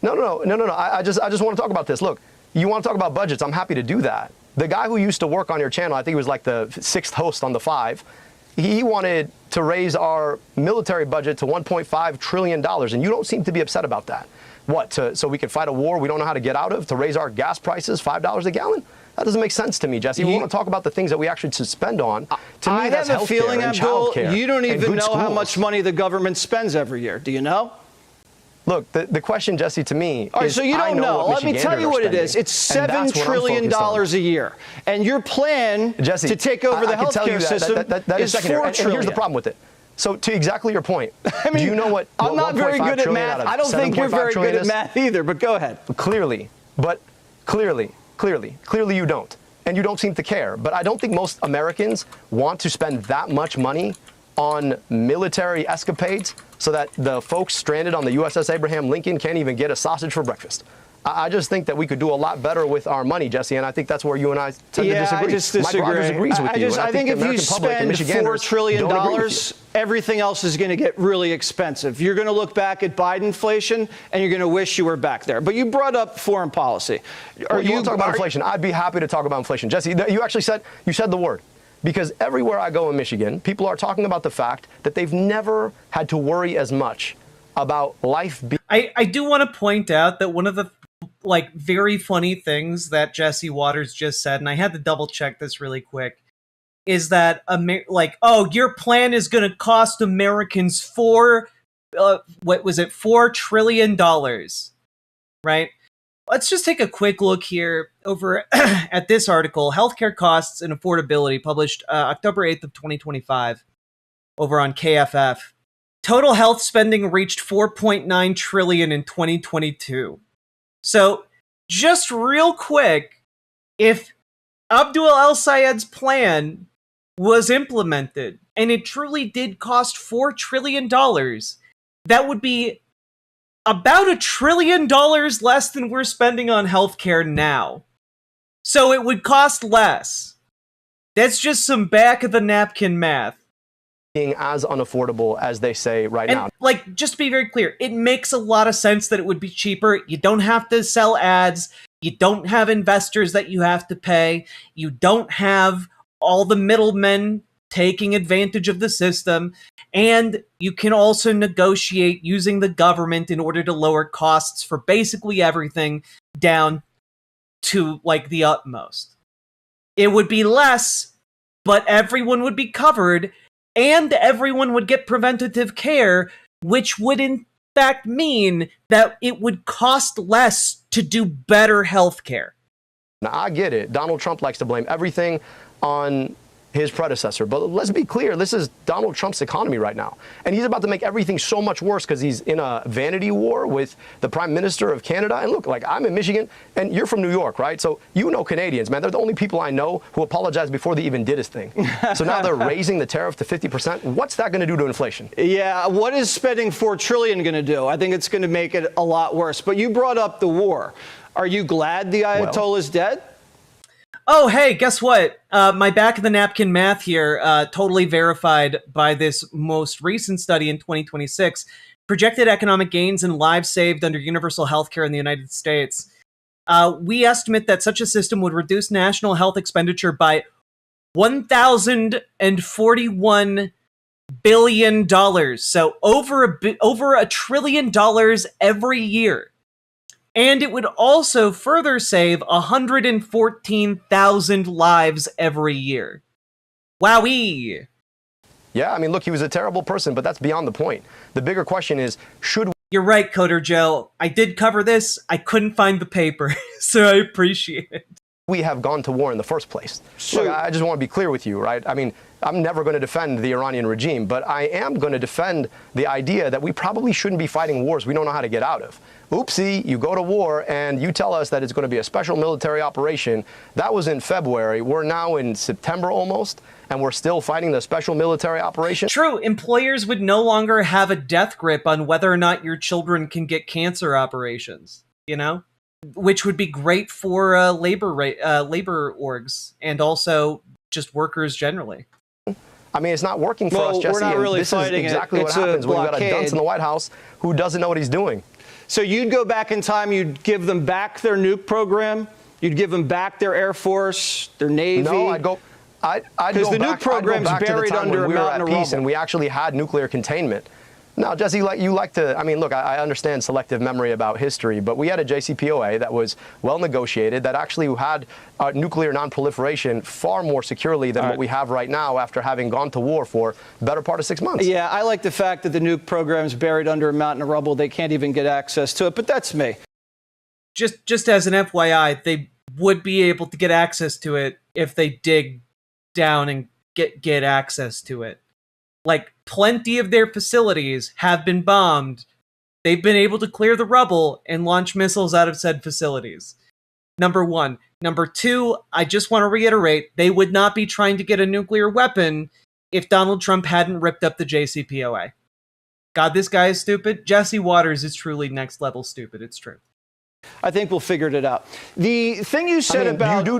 No. I just want to talk about this. Look, you want to talk about budgets? I'm happy to do that. The guy who used to work on your channel, I think he was like the 6th host on the 5. He wanted to raise our military budget to $1.5 trillion, and you don't seem to be upset about that. What, so we can fight a war we don't know how to get out of, to raise our gas prices $5 a gallon? That doesn't make sense to me, Jesse. We want to talk about the things that we actually should spend on. To me, that's I have a feeling, Abdul, you don't even know how much money the government spends every year. Do you know? Look, the question, Jesse, to me All right, is, so you don't know. Let me tell you what it is. It's $7 trillion a year. And your plan, Jesse, to take over the healthcare system is $4 trillion. And here's the problem with it. So to exactly your point, I mean, do you know what I'm not very good at math. I don't think you're very good at math either, but go ahead. Clearly you don't. And you don't seem to care. But I don't think most Americans want to spend that much money on military escapades so that the folks stranded on the USS Abraham Lincoln can't even get a sausage for breakfast. I just think that we could do a lot better with our money, Jesse, and I think that's where you and I tend to disagree. I just disagree. Mike Rogers agrees with you. I think if you spend $4 trillion, everything else is going to get really expensive. You're going to look back at Biden inflation, and you're going to wish you were back there. But you brought up foreign policy. You want to talk about inflation? I'd be happy to talk about inflation. Jesse, you actually said the word. Because everywhere I go in Michigan, people are talking about the fact that they've never had to worry as much about life. I do want to point out that one of the very funny things that Jessie Waters just said, and I had to double check this really quick, is that your plan is going to cost Americans $4 trillion, right? Let's just take a quick look here over at this article, Healthcare Costs and Affordability, published October 8th of 2025 over on KFF. Total health spending reached $4.9 trillion in 2022. So just real quick, if Abdul El-Sayed's plan was implemented and it truly did cost $4 trillion, that would be about $1 trillion less than we're spending on healthcare now. So it would cost less. That's just some back of the napkin math. Being as unaffordable as they say right now. Just to be very clear, it makes a lot of sense that it would be cheaper. You don't have to sell ads. You don't have investors that you have to pay. You don't have all the middlemen taking advantage of the system. And you can also negotiate using the government in order to lower costs for basically everything down to the utmost. It would be less, but everyone would be covered and everyone would get preventative care, which would in fact mean that it would cost less to do better healthcare. Now, I get it. Donald Trump likes to blame everything on his predecessor. But let's be clear, this is Donald Trump's economy right now. And he's about to make everything so much worse because he's in a vanity war with the Prime Minister of Canada. And look, I'm in Michigan and you're from New York, right? So you know Canadians, man. They're the only people I know who apologized before they even did his thing. So now they're raising the tariff to 50%. What's that going to do to inflation? Yeah, what is spending $4 trillion going to do? I think it's going to make it a lot worse. But you brought up the war. Are you glad the Ayatollah is dead? Oh, hey, guess what? My back of the napkin math here, totally verified by this most recent study in 2026, projected economic gains and lives saved under universal health care in the United States. We estimate that such a system would reduce national health expenditure by $1,041 billion. So over $1 trillion every year. And it would also further save 114,000 lives every year. Wowee. Yeah, I mean, look, he was a terrible person, but that's beyond the point. The bigger question is, should... You're right, Coder Joe. I did cover this. I couldn't find the paper, so I appreciate it. We have gone to war in the first place. So, look, I just want to be clear with you, right? I mean, I'm never going to defend the Iranian regime, but I am going to defend the idea that we probably shouldn't be fighting wars we don't know how to get out of. Oopsie, you go to war and you tell us that it's going to be a special military operation. That was in February. We're now in September almost, and we're still fighting the special military operation. True, employers would no longer have a death grip on whether or not your children can get cancer operations, you know? Which would be great for labor orgs and also just workers generally. I mean, it's not working for us, Jesse. We're not really this is exactly what happens when you've got a dunce in the White House who doesn't know what he's doing. So you'd go back in time, you'd give them back their nuke program, you'd give them back their Air Force, their Navy. No, I'd go because the nuke program's buried under a mountain of rubble. And we actually had nuclear containment. Now, Jesse, you like to, I mean, look, I understand selective memory about history, but we had a JCPOA that was well negotiated, that actually had nuclear nonproliferation far more securely than what we have right now after having gone to war for the better part of 6 months. Yeah, I like the fact that the nuke program's buried under a mountain of rubble. They can't even get access to it, but that's me. Just as an FYI, they would be able to get access to it if they dig down and get access to it. Like, plenty of their facilities have been bombed. They've been able to clear the rubble and launch missiles out of said facilities. Number one. Number two, I just want to reiterate, they would not be trying to get a nuclear weapon if Donald Trump hadn't ripped up the JCPOA. God, this guy is stupid. Jesse Waters is truly next level stupid. It's true. I think we'll figure it out. The thing you said about... So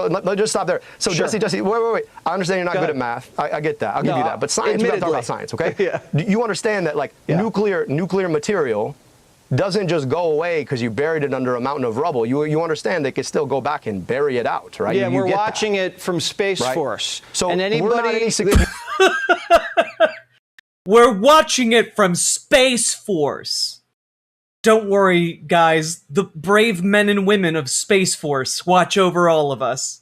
let's just stop there. So, sure. Jesse, wait. I understand you're not good at math. I get that. I'll give you that. But science, we got to talk about science, okay? Yeah. You understand that, like, nuclear material doesn't just go away because you buried it under a mountain of rubble. You understand they could still go back and bury it out, right? Yeah, we're watching it from Space Force. So and anybody... We're watching it from Space Force. Don't worry, guys. The brave men and women of Space Force watch over all of us.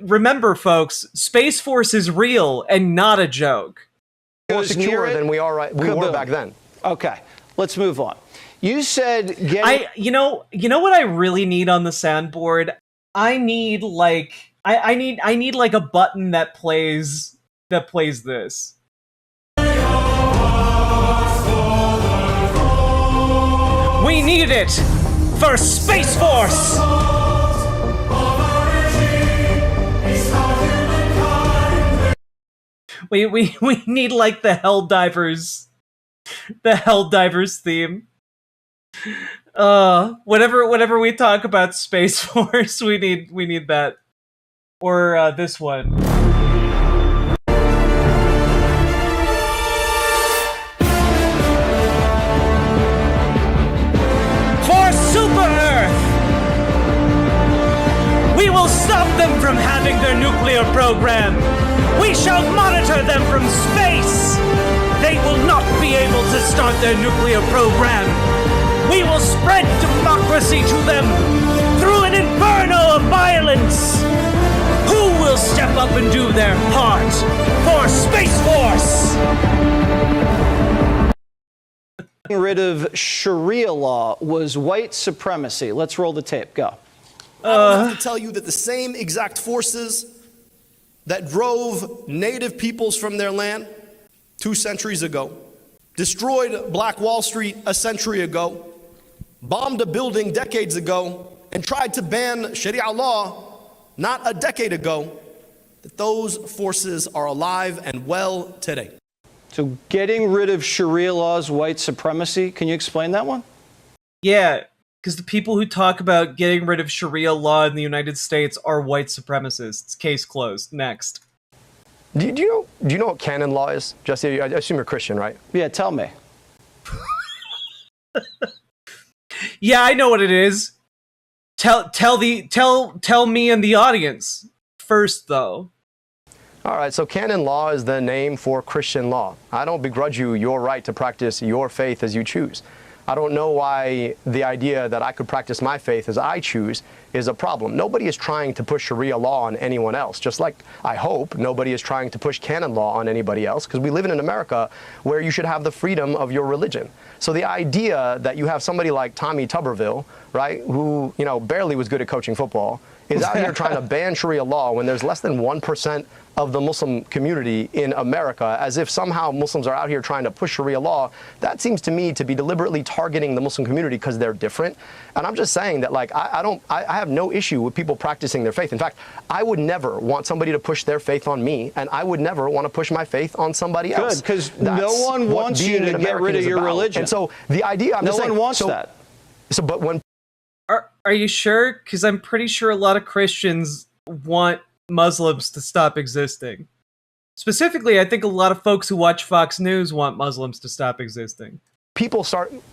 Remember, folks, Space Force is real and not a joke. More secure than we were back then. Okay, let's move on. You said you know what I really need on the soundboard? I need like I need like a button that plays this. We need it for Space Force! We need like the Helldivers theme. Whenever we talk about Space Force, we need that. Or this one. From having their nuclear program. We shall monitor them from space. They will not be able to start their nuclear program. We will spread democracy to them through an inferno of violence. Who will step up and do their part for Space Force? Getting rid of Sharia law was white supremacy. Let's roll the tape. Go. I have to tell you that the same exact forces that drove native peoples from their land 2 centuries ago, destroyed Black Wall Street a century ago, bombed a building decades ago, and tried to ban Sharia law not a decade ago, that those forces are alive and well today. So getting rid of Sharia law is white supremacy. Can you explain that one? Yeah. Because the people who talk about getting rid of Sharia law in the United States are white supremacists. Case closed. Next. Do you know what canon law is? Jesse, I assume you're Christian, right? Yeah, tell me. Yeah, I know what it is. tell me and the audience first, though. All right, so canon law is the name for Christian law. I don't begrudge you your right to practice your faith as you choose. I don't know why the idea that I could practice my faith as I choose is a problem. Nobody is trying to push Sharia law on anyone else, just like I hope nobody is trying to push canon law on anybody else, because we live in an America where you should have the freedom of your religion. So the idea that you have somebody like Tommy Tuberville, right, who, you know, barely was good at coaching football, is out here trying to ban Sharia law when there's less than 1% of the Muslim community in America, as if somehow Muslims are out here trying to push Sharia law, that seems to me to be deliberately targeting the Muslim community because they're different. And I'm just saying that, like, I have no issue with people practicing their faith. In fact, I would never want somebody to push their faith on me, and I would never want to push my faith on somebody else. Good, because no one wants you to get rid of your religion. And so the idea, no one wants that. So, but when are you sure? Because I'm pretty sure a lot of Christians want Muslims to stop existing. Specifically, I think a lot of folks who watch Fox News want Muslims to stop existing.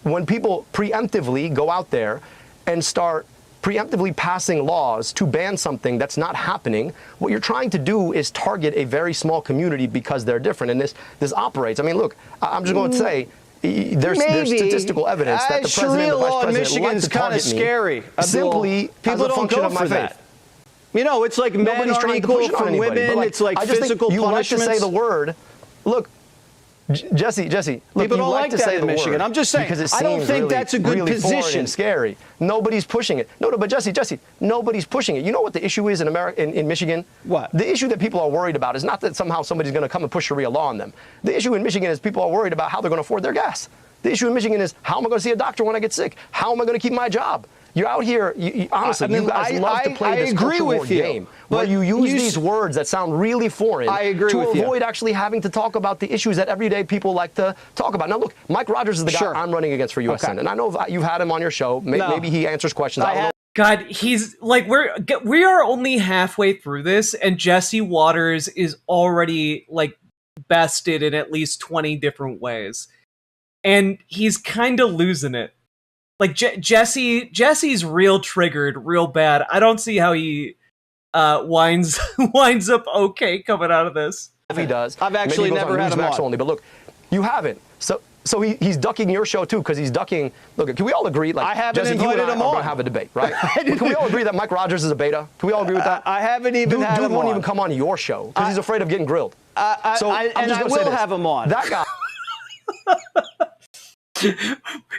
When people preemptively go out there and start preemptively passing laws to ban something that's not happening, what you're trying to do is target a very small community because they're different. And this operates. I mean, look, I'm just going to say, there's statistical evidence that the president and the vice president like to target me scary. Simply people as a function of my faith. You know, it's like men aren't equal from women. Like, it's like physical punishments. You like to say the word. Look, Jesse. Look, people don't like to that say in the Michigan. word I'm just saying. because I don't think that's a good really position. And scary. Nobody's pushing it. No, but Jesse, nobody's pushing it. You know what the issue is in America, in Michigan? What? The issue that people are worried about is not that somehow somebody's going to come and push Sharia law on them. The issue in Michigan is people are worried about how they're going to afford their gas. The issue in Michigan is, how am I going to see a doctor when I get sick? How am I going to keep my job? You're out here, honestly, you guys love to play this culture war game where you use these words that sound really foreign to avoid actually having to talk about the issues that everyday people like to talk about. Now, look, Mike Rogers is the guy I'm running against for U.S. Senate, and I know you've had him on your show. Maybe he answers questions. I don't know. God, he's like, we are only halfway through this, and Jesse Waters is already like bested in at least 20 different ways, and he's kind of losing it. Like Jesse's real triggered, real bad. I don't see how he winds up okay coming out of this. If he does, I've actually never had him on. Only, but look, you haven't. So he's ducking your show too, because he's ducking. Look, can we all agree? Like, I haven't Jesse, invited him on. We're gonna have a debate, right? Can we all agree that Mike Rogers is a beta? Can we all agree with that? I haven't even had him on. Dude won't even come on your show because he's afraid of getting grilled. I will have him on. That guy.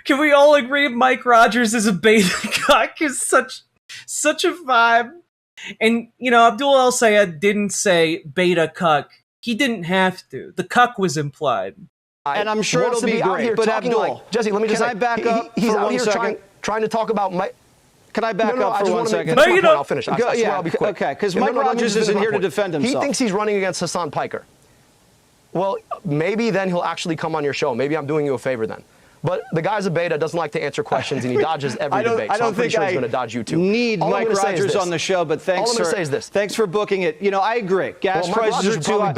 Can we all agree Mike Rogers is a beta cuck? Is such a vibe. And, you know, Abdul El-Sayed didn't say beta cuck. He didn't have to. The cuck was implied. And I'm sure it'll be great. But Abdul, like, Jesse, let me just say, can I back up he's for out 1 here second? trying to talk about Mike. Can I back up for 1 second? I'll finish. I swear I'll be quick. Okay, because Mike Rogers isn't here to defend himself. He thinks he's running against Hasan Piker. Well, maybe then he'll actually come on your show. Maybe I'm doing you a favor then. But the guy's a beta, doesn't like to answer questions, and he dodges every debate. So I'm pretty sure he's going to dodge you too. Need Mike Rogers on the show, but thanks. All I'm going to say is this. Thanks for booking it. You know, I agree. Gas prices are too high.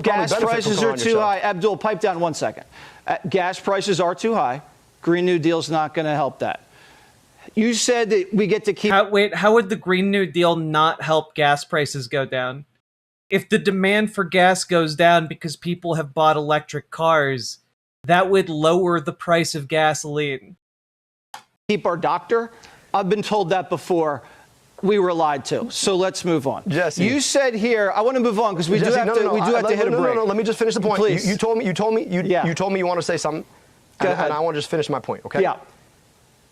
Gas prices are too high. Abdul, pipe down 1 second. Gas prices are too high. Green New Deal's not going to help that. You said that we get to keep. How would the Green New Deal not help gas prices go down? If the demand for gas goes down because people have bought electric cars, that would lower the price of gasoline. Keep our doctor? I've been told that before. We were lied to. So let's move on. Jesse, you said here, I want to move on because we do have to hit a break. No, let me just finish the point. Please. You told me you want to say something. Go ahead. And I want to just finish my point, okay? Yeah.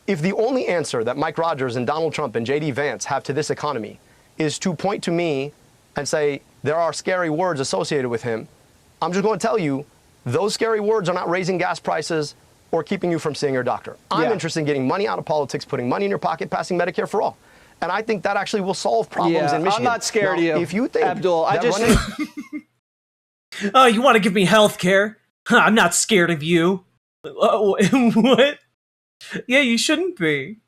If the only answer that Mike Rogers and Donald Trump and J.D. Vance have to this economy is to point to me and say there are scary words associated with him, I'm just going to tell you, those scary words are not raising gas prices or keeping you from seeing your doctor. I'm interested in getting money out of politics, putting money in your pocket, passing Medicare for all. And I think that actually will solve problems in Michigan. I'm not scared of you. If you think, Abdul, I just oh, you want to give me health care? I'm not scared of you. What? Yeah, you shouldn't be.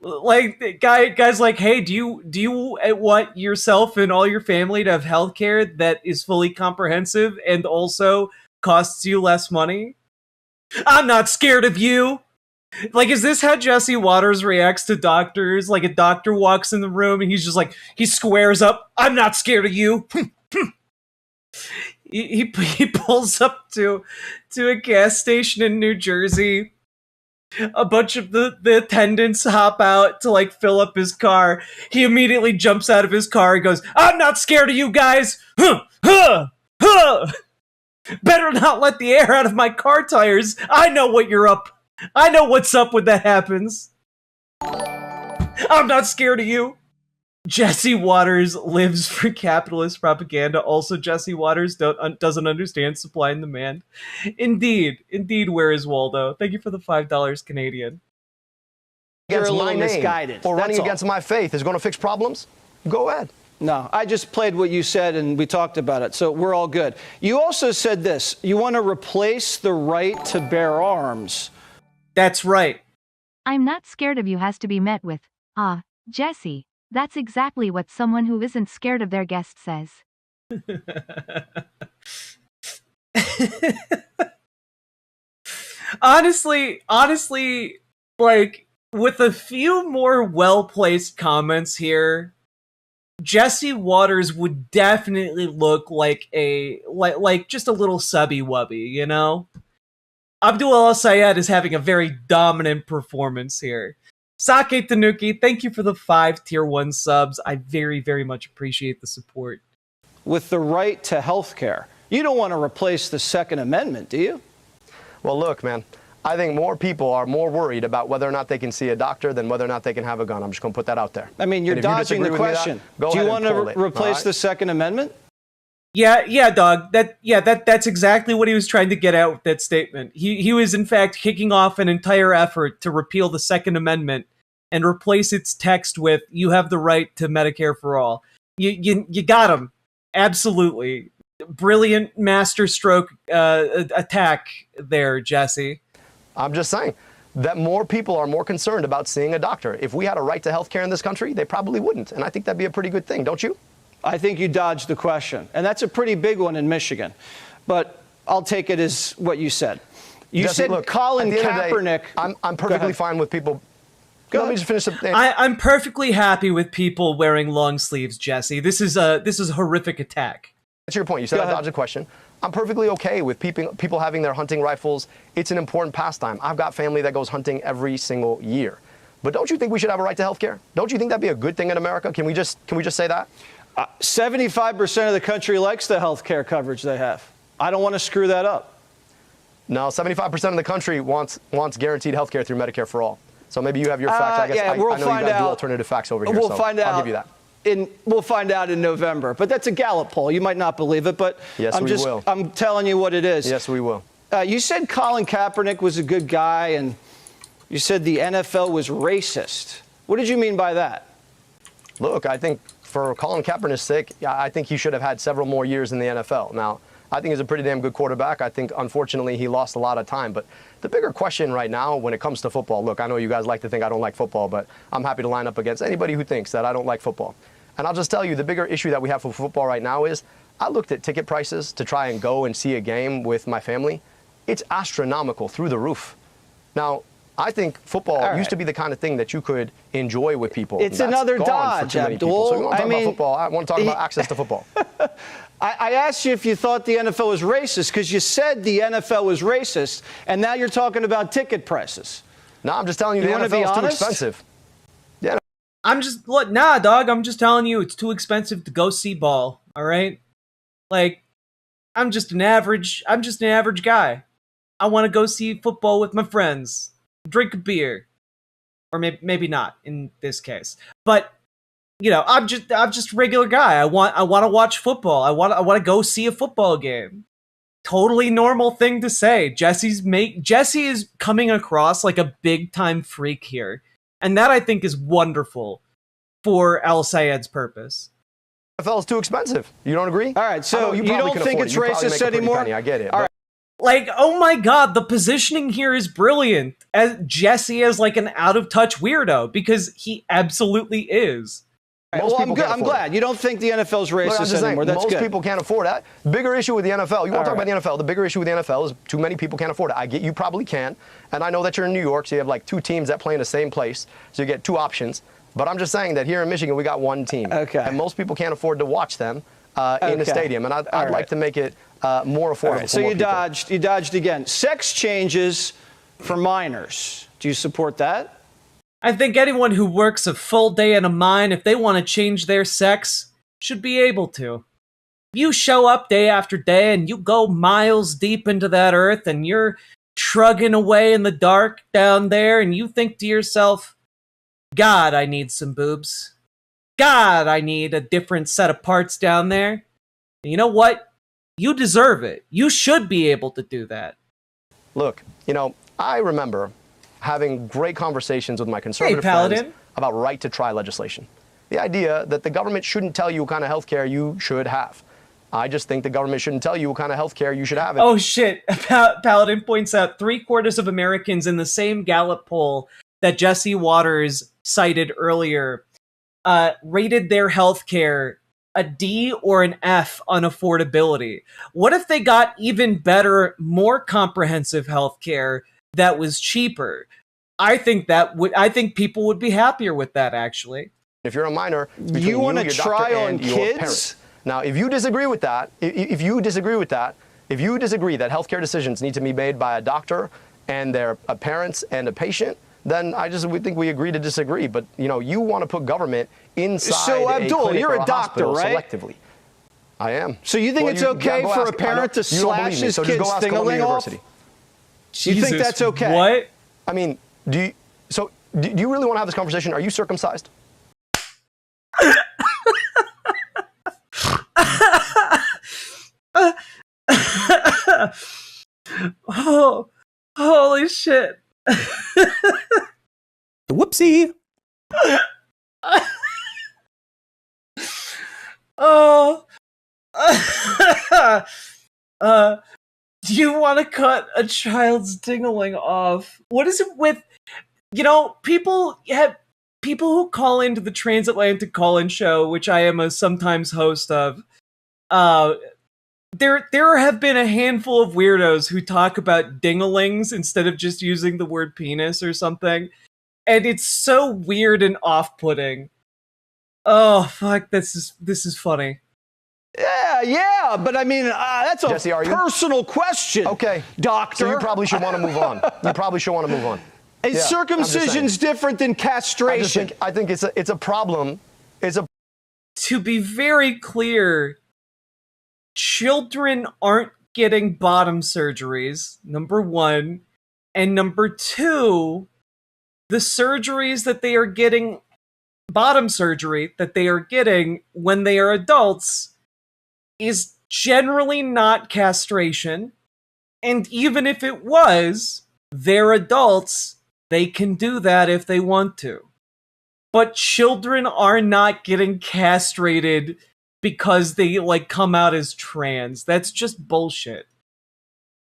Like guys like, hey, do you want yourself and all your family to have healthcare that is fully comprehensive and also costs you less money? I'm not scared of you. Like, is this how Jesse Waters reacts to doctors? Like, a doctor walks in the room and he's just like, he squares up. I'm not scared of you. he pulls up to a gas station in New Jersey. A bunch of the attendants hop out to like fill up his car. He immediately jumps out of his car and goes, I'm not scared of you guys. Better not let the air out of my car tires. I know what you're up. I know what's up when that happens. I'm not scared of you. Jesse Waters lives for capitalist propaganda. Also, Jesse Waters doesn't understand supply and demand. Indeed, where is Waldo? Thank you for the $5 Canadian. You're a little my name misguided. or running That's all. against my faith is going to fix problems? Go ahead. No, I just played what you said and we talked about it, so we're all good. You also said this. You want to replace the right to bear arms. That's right. I'm not scared of you has to be met with, Jesse. That's exactly what someone who isn't scared of their guest says. honestly, like, with a few more well-placed comments here, Jesse Waters would definitely look like like just a little subby-wubby, you know? Abdul El-Sayed is having a very dominant performance here. Sake Tanuki, thank you for the 5 tier 1 subs. I very, very much appreciate the support. With the right to health care. You don't want to replace the Second Amendment, do you? Well, look, man, I think more people are more worried about whether or not they can see a doctor than whether or not they can have a gun. I'm just going to put that out there. I mean, you're dodging the question. Do you want to replace the Second Amendment? Yeah, dog. That's exactly what he was trying to get out with that statement. He was in fact kicking off an entire effort to repeal the Second Amendment and replace its text with "You have the right to Medicare for all." You got him. Absolutely. Brilliant masterstroke attack there, Jesse. I'm just saying that more people are more concerned about seeing a doctor. If we had a right to health care in this country, they probably wouldn't. And I think that'd be a pretty good thing, don't you? I think you dodged the question. And that's a pretty big one in Michigan. But I'll take it as what you said. You Jesse, said look, Colin Kaepernick. I'm perfectly fine with people. Let me just finish the thing. I'm perfectly happy with people wearing long sleeves, Jesse. This is a horrific attack. That's your point. You said I dodged a question. I'm perfectly okay with people having their hunting rifles. It's an important pastime. I've got family that goes hunting every single year. But don't you think we should have a right to health care? Don't you think that'd be a good thing in America? Can we just say that? 75% of the country likes the health care coverage they have. I don't want to screw that up. No, 75% of the country wants guaranteed health care through Medicare for all. So maybe you have your facts. I guess I know you guys do alternative facts over here. We'll find out. I'll give you that. We'll find out in November. But that's a Gallup poll. You might not believe it, but yes, we will. I'm telling you what it is. Yes, we will. You said Colin Kaepernick was a good guy, and you said the NFL was racist. What did you mean by that? Look, I think for Colin Kaepernick's sake, I think he should have had several more years in the NFL. Now, I think he's a pretty damn good quarterback. I think, unfortunately, he lost a lot of time. But the bigger question right now when it comes to football, look, I know you guys like to think I don't like football, but I'm happy to line up against anybody who thinks that I don't like football. And I'll just tell you, the bigger issue that we have for football right now is I looked at ticket prices to try and go and see a game with my family. It's astronomical, through the roof. Now, I think football used to be the kind of thing that you could enjoy with people. It's another dodge, Abdul. So we want to talk about football. I want to talk about access to football. I asked you if you thought the NFL was racist because you said the NFL was racist, and now you're talking about ticket prices. No, I'm just telling you the NFL is too expensive. Yeah. Nah, dog. I'm just telling you it's too expensive to go see ball. All right, like I'm just an average guy. I want to go see football with my friends, drink a beer, or maybe not in this case. But you know, I'm just a regular guy. I want to watch football. I want to go see a football game. Totally normal thing to say. Jesse is coming across like a big time freak here, and that I think is wonderful for El-Sayed's purpose. NFL is too expensive. You don't agree? All right, so you don't think it's racist anymore? I get it. All right. Like, oh my god, the positioning here is brilliant. As Jesse as like an out of touch weirdo, because he absolutely is. Well, I'm glad. You don't think the NFL's racist anymore. That's most good. people can't afford that. Bigger issue with the NFL. You want to talk about the NFL. The bigger issue with the NFL is too many people can't afford it. I get you probably can. And I know that you're in New York, so you have like 2 teams that play in the same place. So you get 2 options. But I'm just saying that here in Michigan, we got 1 team. Okay. And most people can't afford to watch them in the stadium. And I'd like to make it more affordable. Right. So you dodged again. Sex changes for minors. Do you support that? I think anyone who works a full day in a mine, if they want to change their sex, should be able to. You show up day after day and you go miles deep into that earth and you're trugging away in the dark down there and you think to yourself, God, I need some boobs. God, I need a different set of parts down there. And you know what? You deserve it. You should be able to do that. Look, I remember having great conversations with my conservative friends about right-to-try legislation. The idea that the government shouldn't tell you what kind of health care you should have. I just think the government shouldn't tell you what kind of health care you should have. Oh, shit. Paladin points out 3/4 of Americans in the same Gallup poll that Jessie Waters cited earlier rated their health care a D or an F on affordability. What if they got even better, more comprehensive health care that was cheaper? I think people would be happier with that, actually. If you're a minor, you want to try on kids? Now, if you disagree with that, if you disagree that healthcare decisions need to be made by a doctor and their parents and a patient, then we think we agree to disagree. But you want to put government inside. So Abdul, you're a doctor, right? Selectively. I am. So you think it's okay for a parent to slash his kid's thing-a-ling off? You think that's okay? What? I mean, do you really want to have this conversation? Are you circumcised? Oh, holy shit. Whoopsie. Oh. Do you want to cut a child's ding-a-ling off? What is it with, people who call into the Transatlantic Call-In Show, which I am a sometimes host of. There have been a handful of weirdos who talk about ding-a-lings instead of just using the word penis or something. And it's so weird and off-putting. Oh, fuck, this is funny. Yeah, but I mean, that's a Jessie, personal question. Okay. Doctor. So you probably should want to move on. Is circumcision's different than castration? I think it's a problem. To be very clear, children aren't getting bottom surgeries, number 1. And number 2, the surgeries that they are getting, bottom surgery that they are getting when they are adults, is generally not castration. And even if it was, they're adults. They can do that if they want to. But children are not getting castrated because they come out as trans. That's just bullshit.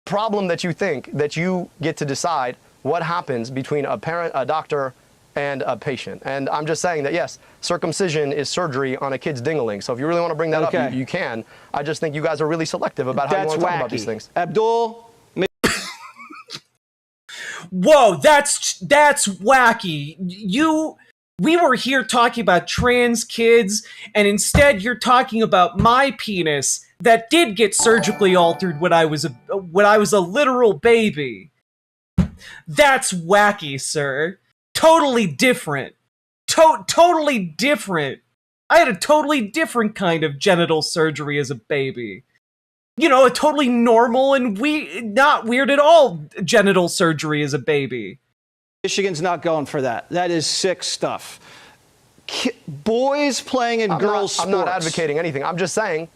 Problem that you think that you get to decide what happens between a parent, a doctor, and a patient. And I'm just saying that, yes, circumcision is surgery on a kid's ding-a-ling. So if you really want to bring that up, you can. I just think you guys are really selective about how you want to talk about these things. Abdul? Whoa, that's wacky. We were here talking about trans kids, and instead you're talking about my penis that did get surgically altered when I was a literal baby. That's wacky, sir. Totally different. Totally different. I had a totally different kind of genital surgery as a baby. A totally normal and not weird at all genital surgery as a baby. Michigan's not going for that. That is sick stuff. Boys playing in girls' sports. I'm not advocating anything. I'm just saying.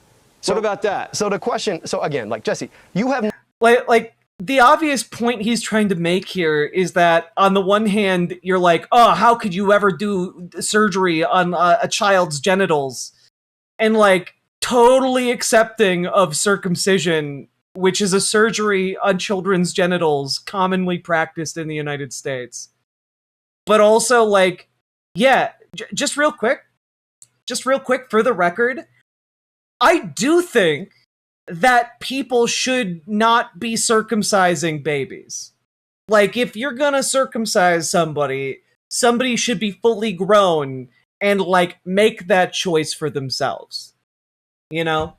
What about that? So the question, again, Jessie, you have... The obvious point he's trying to make here is that on the one hand, you're like, oh, how could you ever do surgery on a child's genitals? And totally accepting of circumcision, which is a surgery on children's genitals commonly practiced in the United States. But also just real quick, just real quick for the record, I do think that people should not be circumcising babies. Like, if you're gonna circumcise somebody should be fully grown and, like, make that choice for themselves. You know?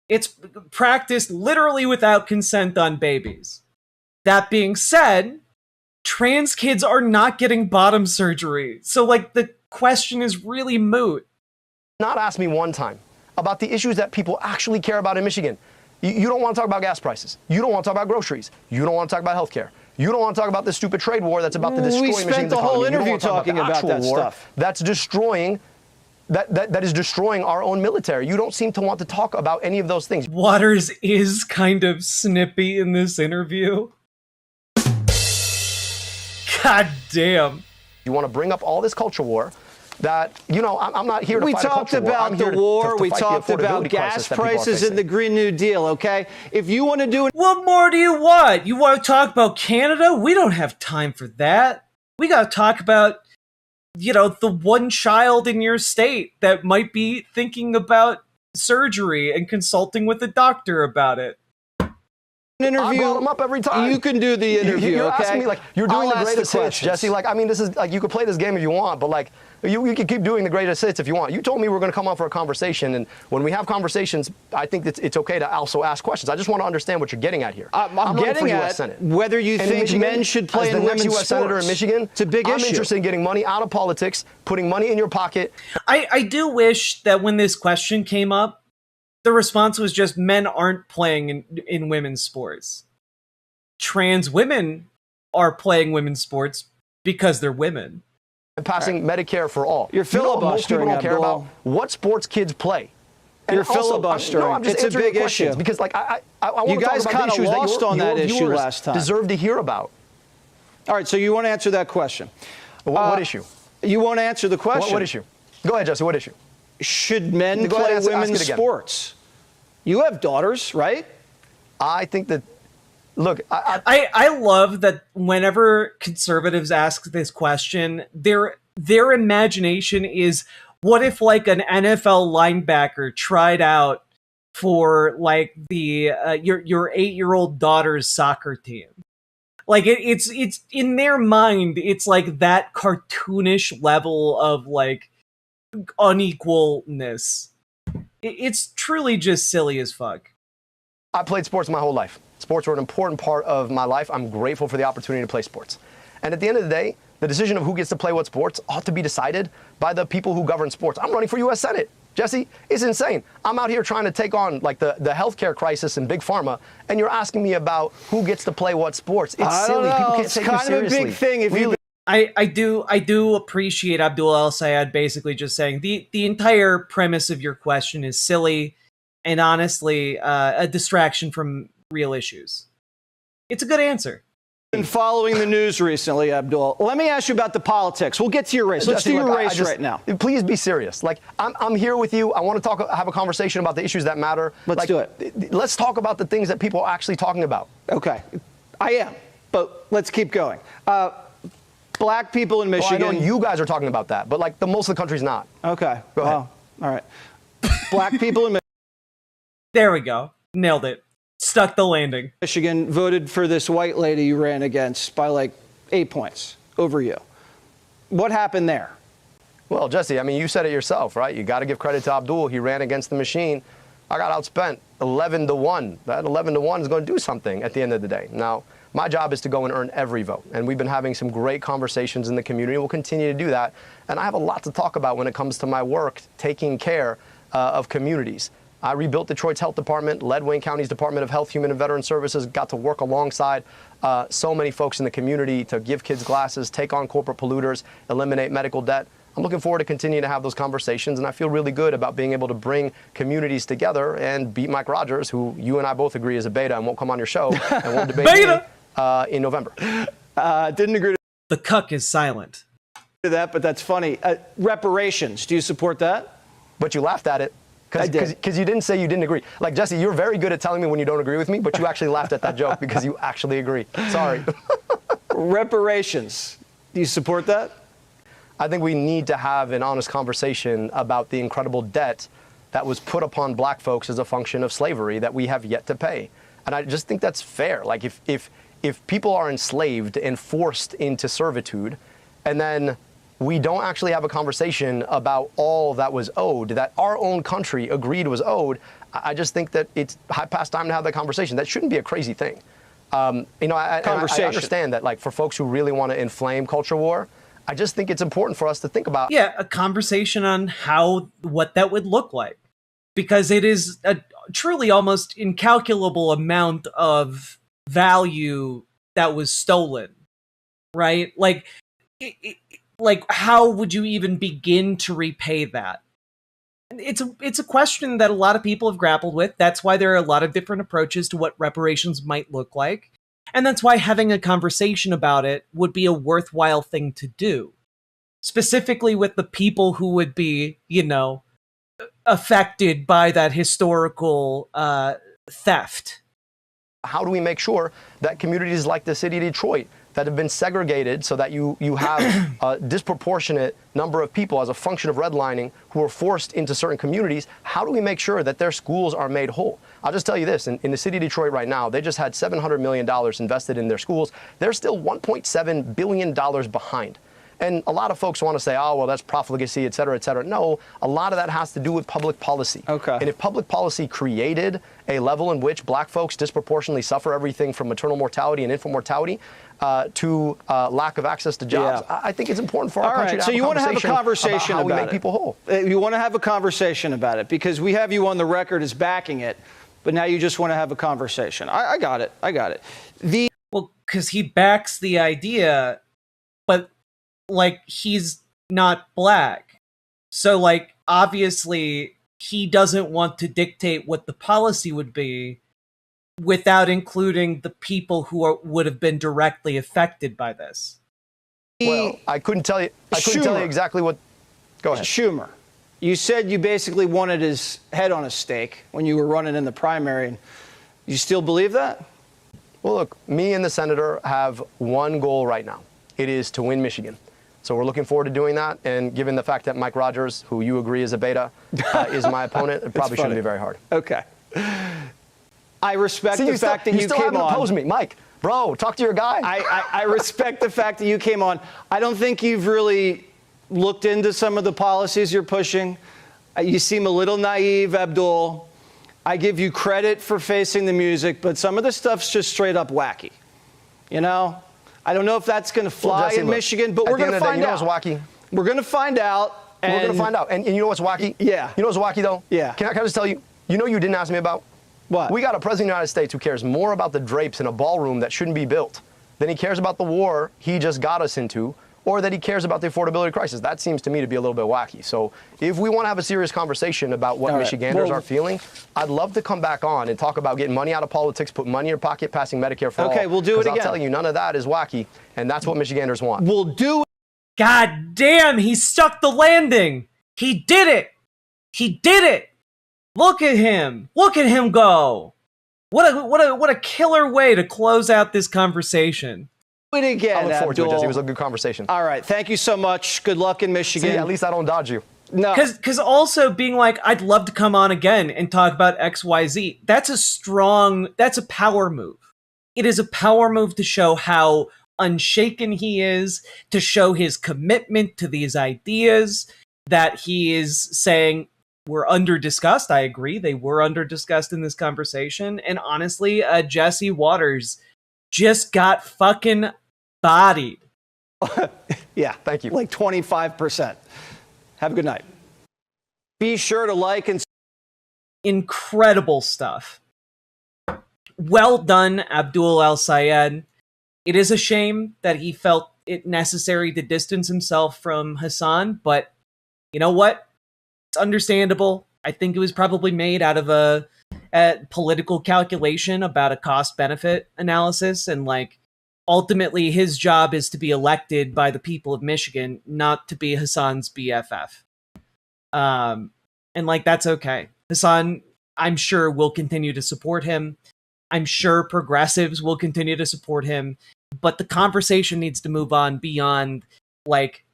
It's practiced literally without consent on babies. That being said, trans kids are not getting bottom surgery. So, like, the question is really moot. Not ask me one time about the issues that people actually care about in Michigan. You don't want to talk about gas prices. You don't want to talk about groceries. You don't want to talk about healthcare. You don't want to talk about this stupid trade war that's about to destroy Michigan's economy. We spent the whole interview talking about that stuff. That's destroying, that is destroying our own military. You don't seem to want to talk about any of those things. Waters is kind of snippy in this interview. God damn. You want to bring up all this culture war that, you know, I'm not here to fight a culture war. We talked about the war. We talked about gas prices and the Green New Deal, okay? If you want to do it... What more do you want? You want to talk about Canada? We don't have time for that. We got to talk about, you know, the one child in your state that might be thinking about surgery and consulting with a doctor about it. Interview. I brought them up every time. You can do the interview. You're okay? asking me like you're doing the greatest hits, Jesse. Like, I mean, this is like you could play this game if you want, but like you can keep doing the greatest hits if you want. You told me we're going to come on for a conversation, and when we have conversations, I think it's okay to also ask questions. I just want to understand what you're getting at here. I'm getting at whether you think Michigan, men should play in women's sports. Senator in Michigan, it's a big issue. I'm interested in getting money out of politics, putting money in your pocket. I do wish that when this question came up, the response was just men aren't playing in women's sports. Trans women are playing women's sports because they're women. And passing Medicare for all. You're filibustering, most people don't care Abdul. about what sports kids play. And You're filibustering. I'm just it's a big issue. Because, like, I want you to guys talk about kind of lost on that issue last time. Deserve to hear about. All right, so you want to answer that question? What issue? You want to answer the question? What issue? Go ahead, Jesse. What issue? Should men play women's sports? You have daughters, right? I think that. Look, I love that whenever conservatives ask this question, their imagination is, what if like an NFL linebacker tried out for like the your 8-year-old daughter's soccer team? Like it's in their mind, it's like that cartoonish level of like unequalness. It's truly just silly as fuck. I played sports my whole life. Sports were an important part of my life. I'm grateful for the opportunity to play sports. And at the end of the day, the decision of who gets to play what sports ought to be decided by the people who govern sports. I'm running for U.S. Senate. Jesse, it's insane. I'm out here trying to take on like the healthcare crisis and big pharma, and you're asking me about who gets to play what sports. It's silly. People can't take you seriously. It's kind of a big thing. If really. I do appreciate Abdul El-Sayed basically just saying the entire premise of your question is silly and honestly a distraction from real issues. It's a good answer. Been following the news recently, Abdul. Let me ask you about the politics. We'll get to your race. Let's do your race right now. Please be serious. Like I'm here with you. I want to have a conversation about the issues that matter. Let's do it. Let's talk about the things that people are actually talking about. Okay, I am, but let's keep going. Black people in Michigan. Well, I know you guys are talking about that, but like most of the country's not. Okay. Go ahead. All right. Black people in Michigan. There we go. Nailed it. Stuck the landing. Michigan voted for this white lady you ran against by like 8 points over you. What happened there? Well, Jesse, I mean, you said it yourself, right? You got to give credit to Abdul. He ran against the machine. I got outspent 11-1. That 11-1 is going to do something at the end of the day. Now, my job is to go and earn every vote. And we've been having some great conversations in the community. We'll continue to do that. And I have a lot to talk about when it comes to my work taking care of communities. I rebuilt Detroit's health department, led Wayne County's Department of Health, Human and Veteran Services, got to work alongside so many folks in the community to give kids glasses, take on corporate polluters, eliminate medical debt. I'm looking forward to continuing to have those conversations, and I feel really good about being able to bring communities together and beat Mike Rogers, who you and I both agree is a beta and won't come on your show, and won't debate me in November. Didn't agree. The cuck is silent. To that, but that's funny. Reparations, do you support that? But you laughed at it. Because you didn't say you didn't agree. Like, Jesse, you're very good at telling me when you don't agree with me, but you actually laughed at that joke because you actually agree. Sorry. Reparations. Do you support that? I think we need to have an honest conversation about the incredible debt that was put upon black folks as a function of slavery that we have yet to pay. And I just think that's fair. Like if people are enslaved and forced into servitude, and then we don't actually have a conversation about all that was owed, that our own country agreed was owed, I just think that it's past time to have that conversation. That shouldn't be a crazy thing. I understand that, like, for folks who really want to inflame culture war, I just think it's important for us to think about. Yeah, a conversation on what that would look like. Because it is a truly almost incalculable amount of value that was stolen, right? Like, how would you even begin to repay that? It's a question that a lot of people have grappled with. That's why there are a lot of different approaches to what reparations might look like. And that's why having a conversation about it would be a worthwhile thing to do. Specifically with the people who would be, affected by that historical theft. How do we make sure that communities like the city of Detroit that have been segregated so that you have a disproportionate number of people as a function of redlining who are forced into certain communities, how do we make sure that their schools are made whole? I'll just tell you this, in the city of Detroit right now, they just had $700 million invested in their schools. They're still $1.7 billion behind. And a lot of folks want to say, oh, well, that's profligacy, et cetera, et cetera. No, a lot of that has to do with public policy. Okay. And if public policy created a level in which black folks disproportionately suffer everything from maternal mortality and infant mortality to lack of access to jobs, I think it's important for our country to have a conversation about how we make people whole. You want to have a conversation about it because we have you on the record as backing it, but now you just want to have a conversation. I got it. Well, because he backs the idea, but like, he's not black. So, like, obviously he doesn't want to dictate what the policy would be without including the people who would have been directly affected by this. Well, I couldn't tell you exactly what. Go ahead. Schumer, you said you basically wanted his head on a stake when you were running in the primary. And you still believe that? Well, look, me and the senator have one goal right now. It is to win Michigan. So we're looking forward to doing that. And given the fact that Mike Rogers, who you agree is a beta, is my opponent, it probably shouldn't be very hard. Okay. I respect the fact that you still came haven't on. opposed me. Mike, bro, talk to your guy. I respect the fact that you came on. I don't think you've really looked into some of the policies you're pushing. You seem a little naive, Abdul. I give you credit for facing the music, but some of the stuff's just straight up wacky. I don't know if that's going to fly in Michigan, but we're going to find out. You know what's wacky? We're going to find out. We're going to find out. And you know what's wacky? Yeah. You know what's wacky, though? Yeah. Can I just tell you? You didn't ask me about? What? We got a president of the United States who cares more about the drapes in a ballroom that shouldn't be built than he cares about the war he just got us into, or that he cares about the affordability crisis. That seems to me to be a little bit wacky. So if we want to have a serious conversation about what Michiganders are feeling, I'd love to come back on and talk about getting money out of politics, put money in your pocket, passing Medicare for all. Okay, we'll do it again. I'll tell you, none of that is wacky, and that's what Michiganders want. We'll do it. God damn, he stuck the landing. He did it. He did it. Look at him. Look at him go. What a killer way to close out this conversation. It again, I look forward to it, Abdul. Jesse. It was a good conversation. All right. Thank you so much. Good luck in Michigan. See, at least I don't dodge you. No. Because also being like, I'd love to come on again and talk about XYZ. That's a power move. It is a power move to show how unshaken he is, to show his commitment to these ideas, that he is saying, we're under-discussed. I agree. They were under-discussed in this conversation. And honestly, Jesse Waters just got fucking bodied. Yeah. Thank you. Like 25%. Have a good night. Be sure to like and... Incredible stuff. Well done, Abdul El-Sayed. It is a shame that he felt it necessary to distance himself from Hasan, but you know what? It's understandable. I think it was probably made out of a political calculation about a cost-benefit analysis, and like ultimately his job is to be elected by the people of Michigan, not to be Hasan's BFF. And like that's okay. Hasan, I'm sure, will continue to support him. I'm sure progressives will continue to support him, but the conversation needs to move on beyond like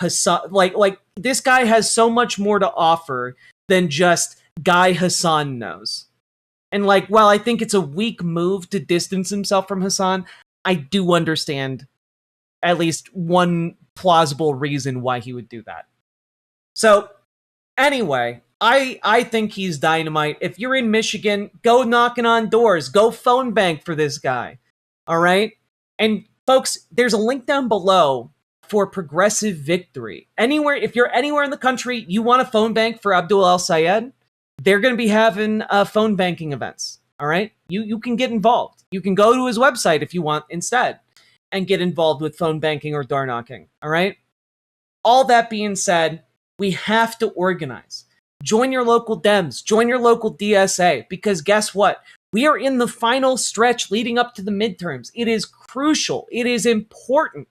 Hasan. Like this guy has so much more to offer than just Guy Hasan knows. And like, while I think it's a weak move to distance himself from Hasan, I do understand at least one plausible reason why he would do that. So, anyway, I think he's dynamite. If you're in Michigan, go knocking on doors. Go phone bank for this guy. All right? And folks, there's a link down below for Progressive Victory. If you're anywhere in the country, you want a phone bank for Abdul El-Sayed, they're going to be having phone banking events. All right? You can get involved. You can go to his website if you want instead and get involved with phone banking or door knocking. All right? All that being said, we have to organize. Join your local Dems. Join your local DSA. Because guess what? We are in the final stretch leading up to the midterms. It is crucial. It is important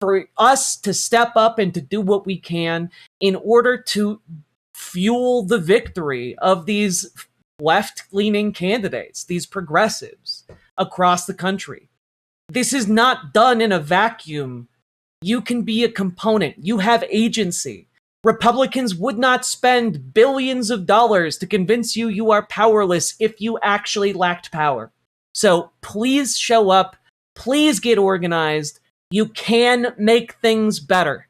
for us to step up and to do what we can in order to fuel the victory of these left-leaning candidates, these progressives across the country. This is not done in a vacuum. You can be a component. You have agency. Republicans would not spend billions of dollars to convince you you are powerless if you actually lacked power. So please show up. Please get organized. You can make things better.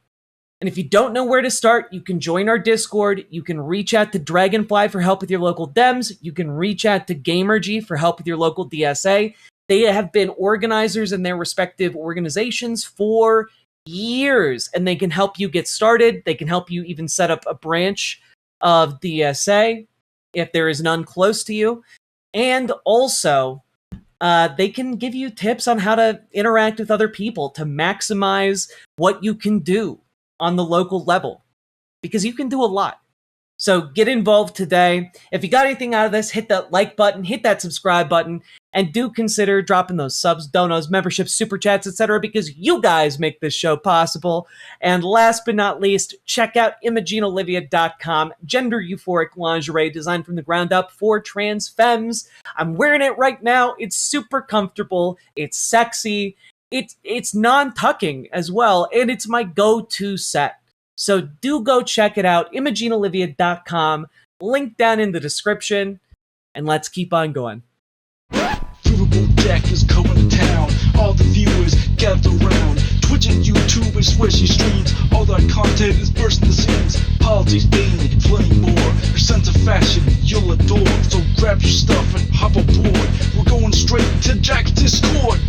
And if you don't know where to start, you can join our Discord. You can reach out to Dragonfly for help with your local Dems. You can reach out to GamerG for help with your local DSA. They have been organizers in their respective organizations for years, and they can help you get started. They can help you even set up a branch of DSA if there is none close to you. And also, they can give you tips on how to interact with other people to maximize what you can do on the local level, because you can do a lot. So get involved today. If you got anything out of this, hit that like button, hit that subscribe button, and do consider dropping those subs, donos, memberships, super chats, etc., because you guys make this show possible. And last but not least, check out ImogeneOlivia.com, gender euphoric lingerie designed from the ground up for trans femmes. I'm wearing it right now. It's super comfortable. It's sexy. It's non-tucking as well, and it's my go-to set. So do go check it out, ImogeneOlivia.com, link down in the description, and let's keep on going. Riverboat Jack is coming to town, all the viewers gather round. Twitch and YouTube is where she streams, all that content is bursting the seams. Politics, gaming, and plenty more, her sense of fashion you'll adore. So grab your stuff and hop aboard, we're going straight to Jack's Discord.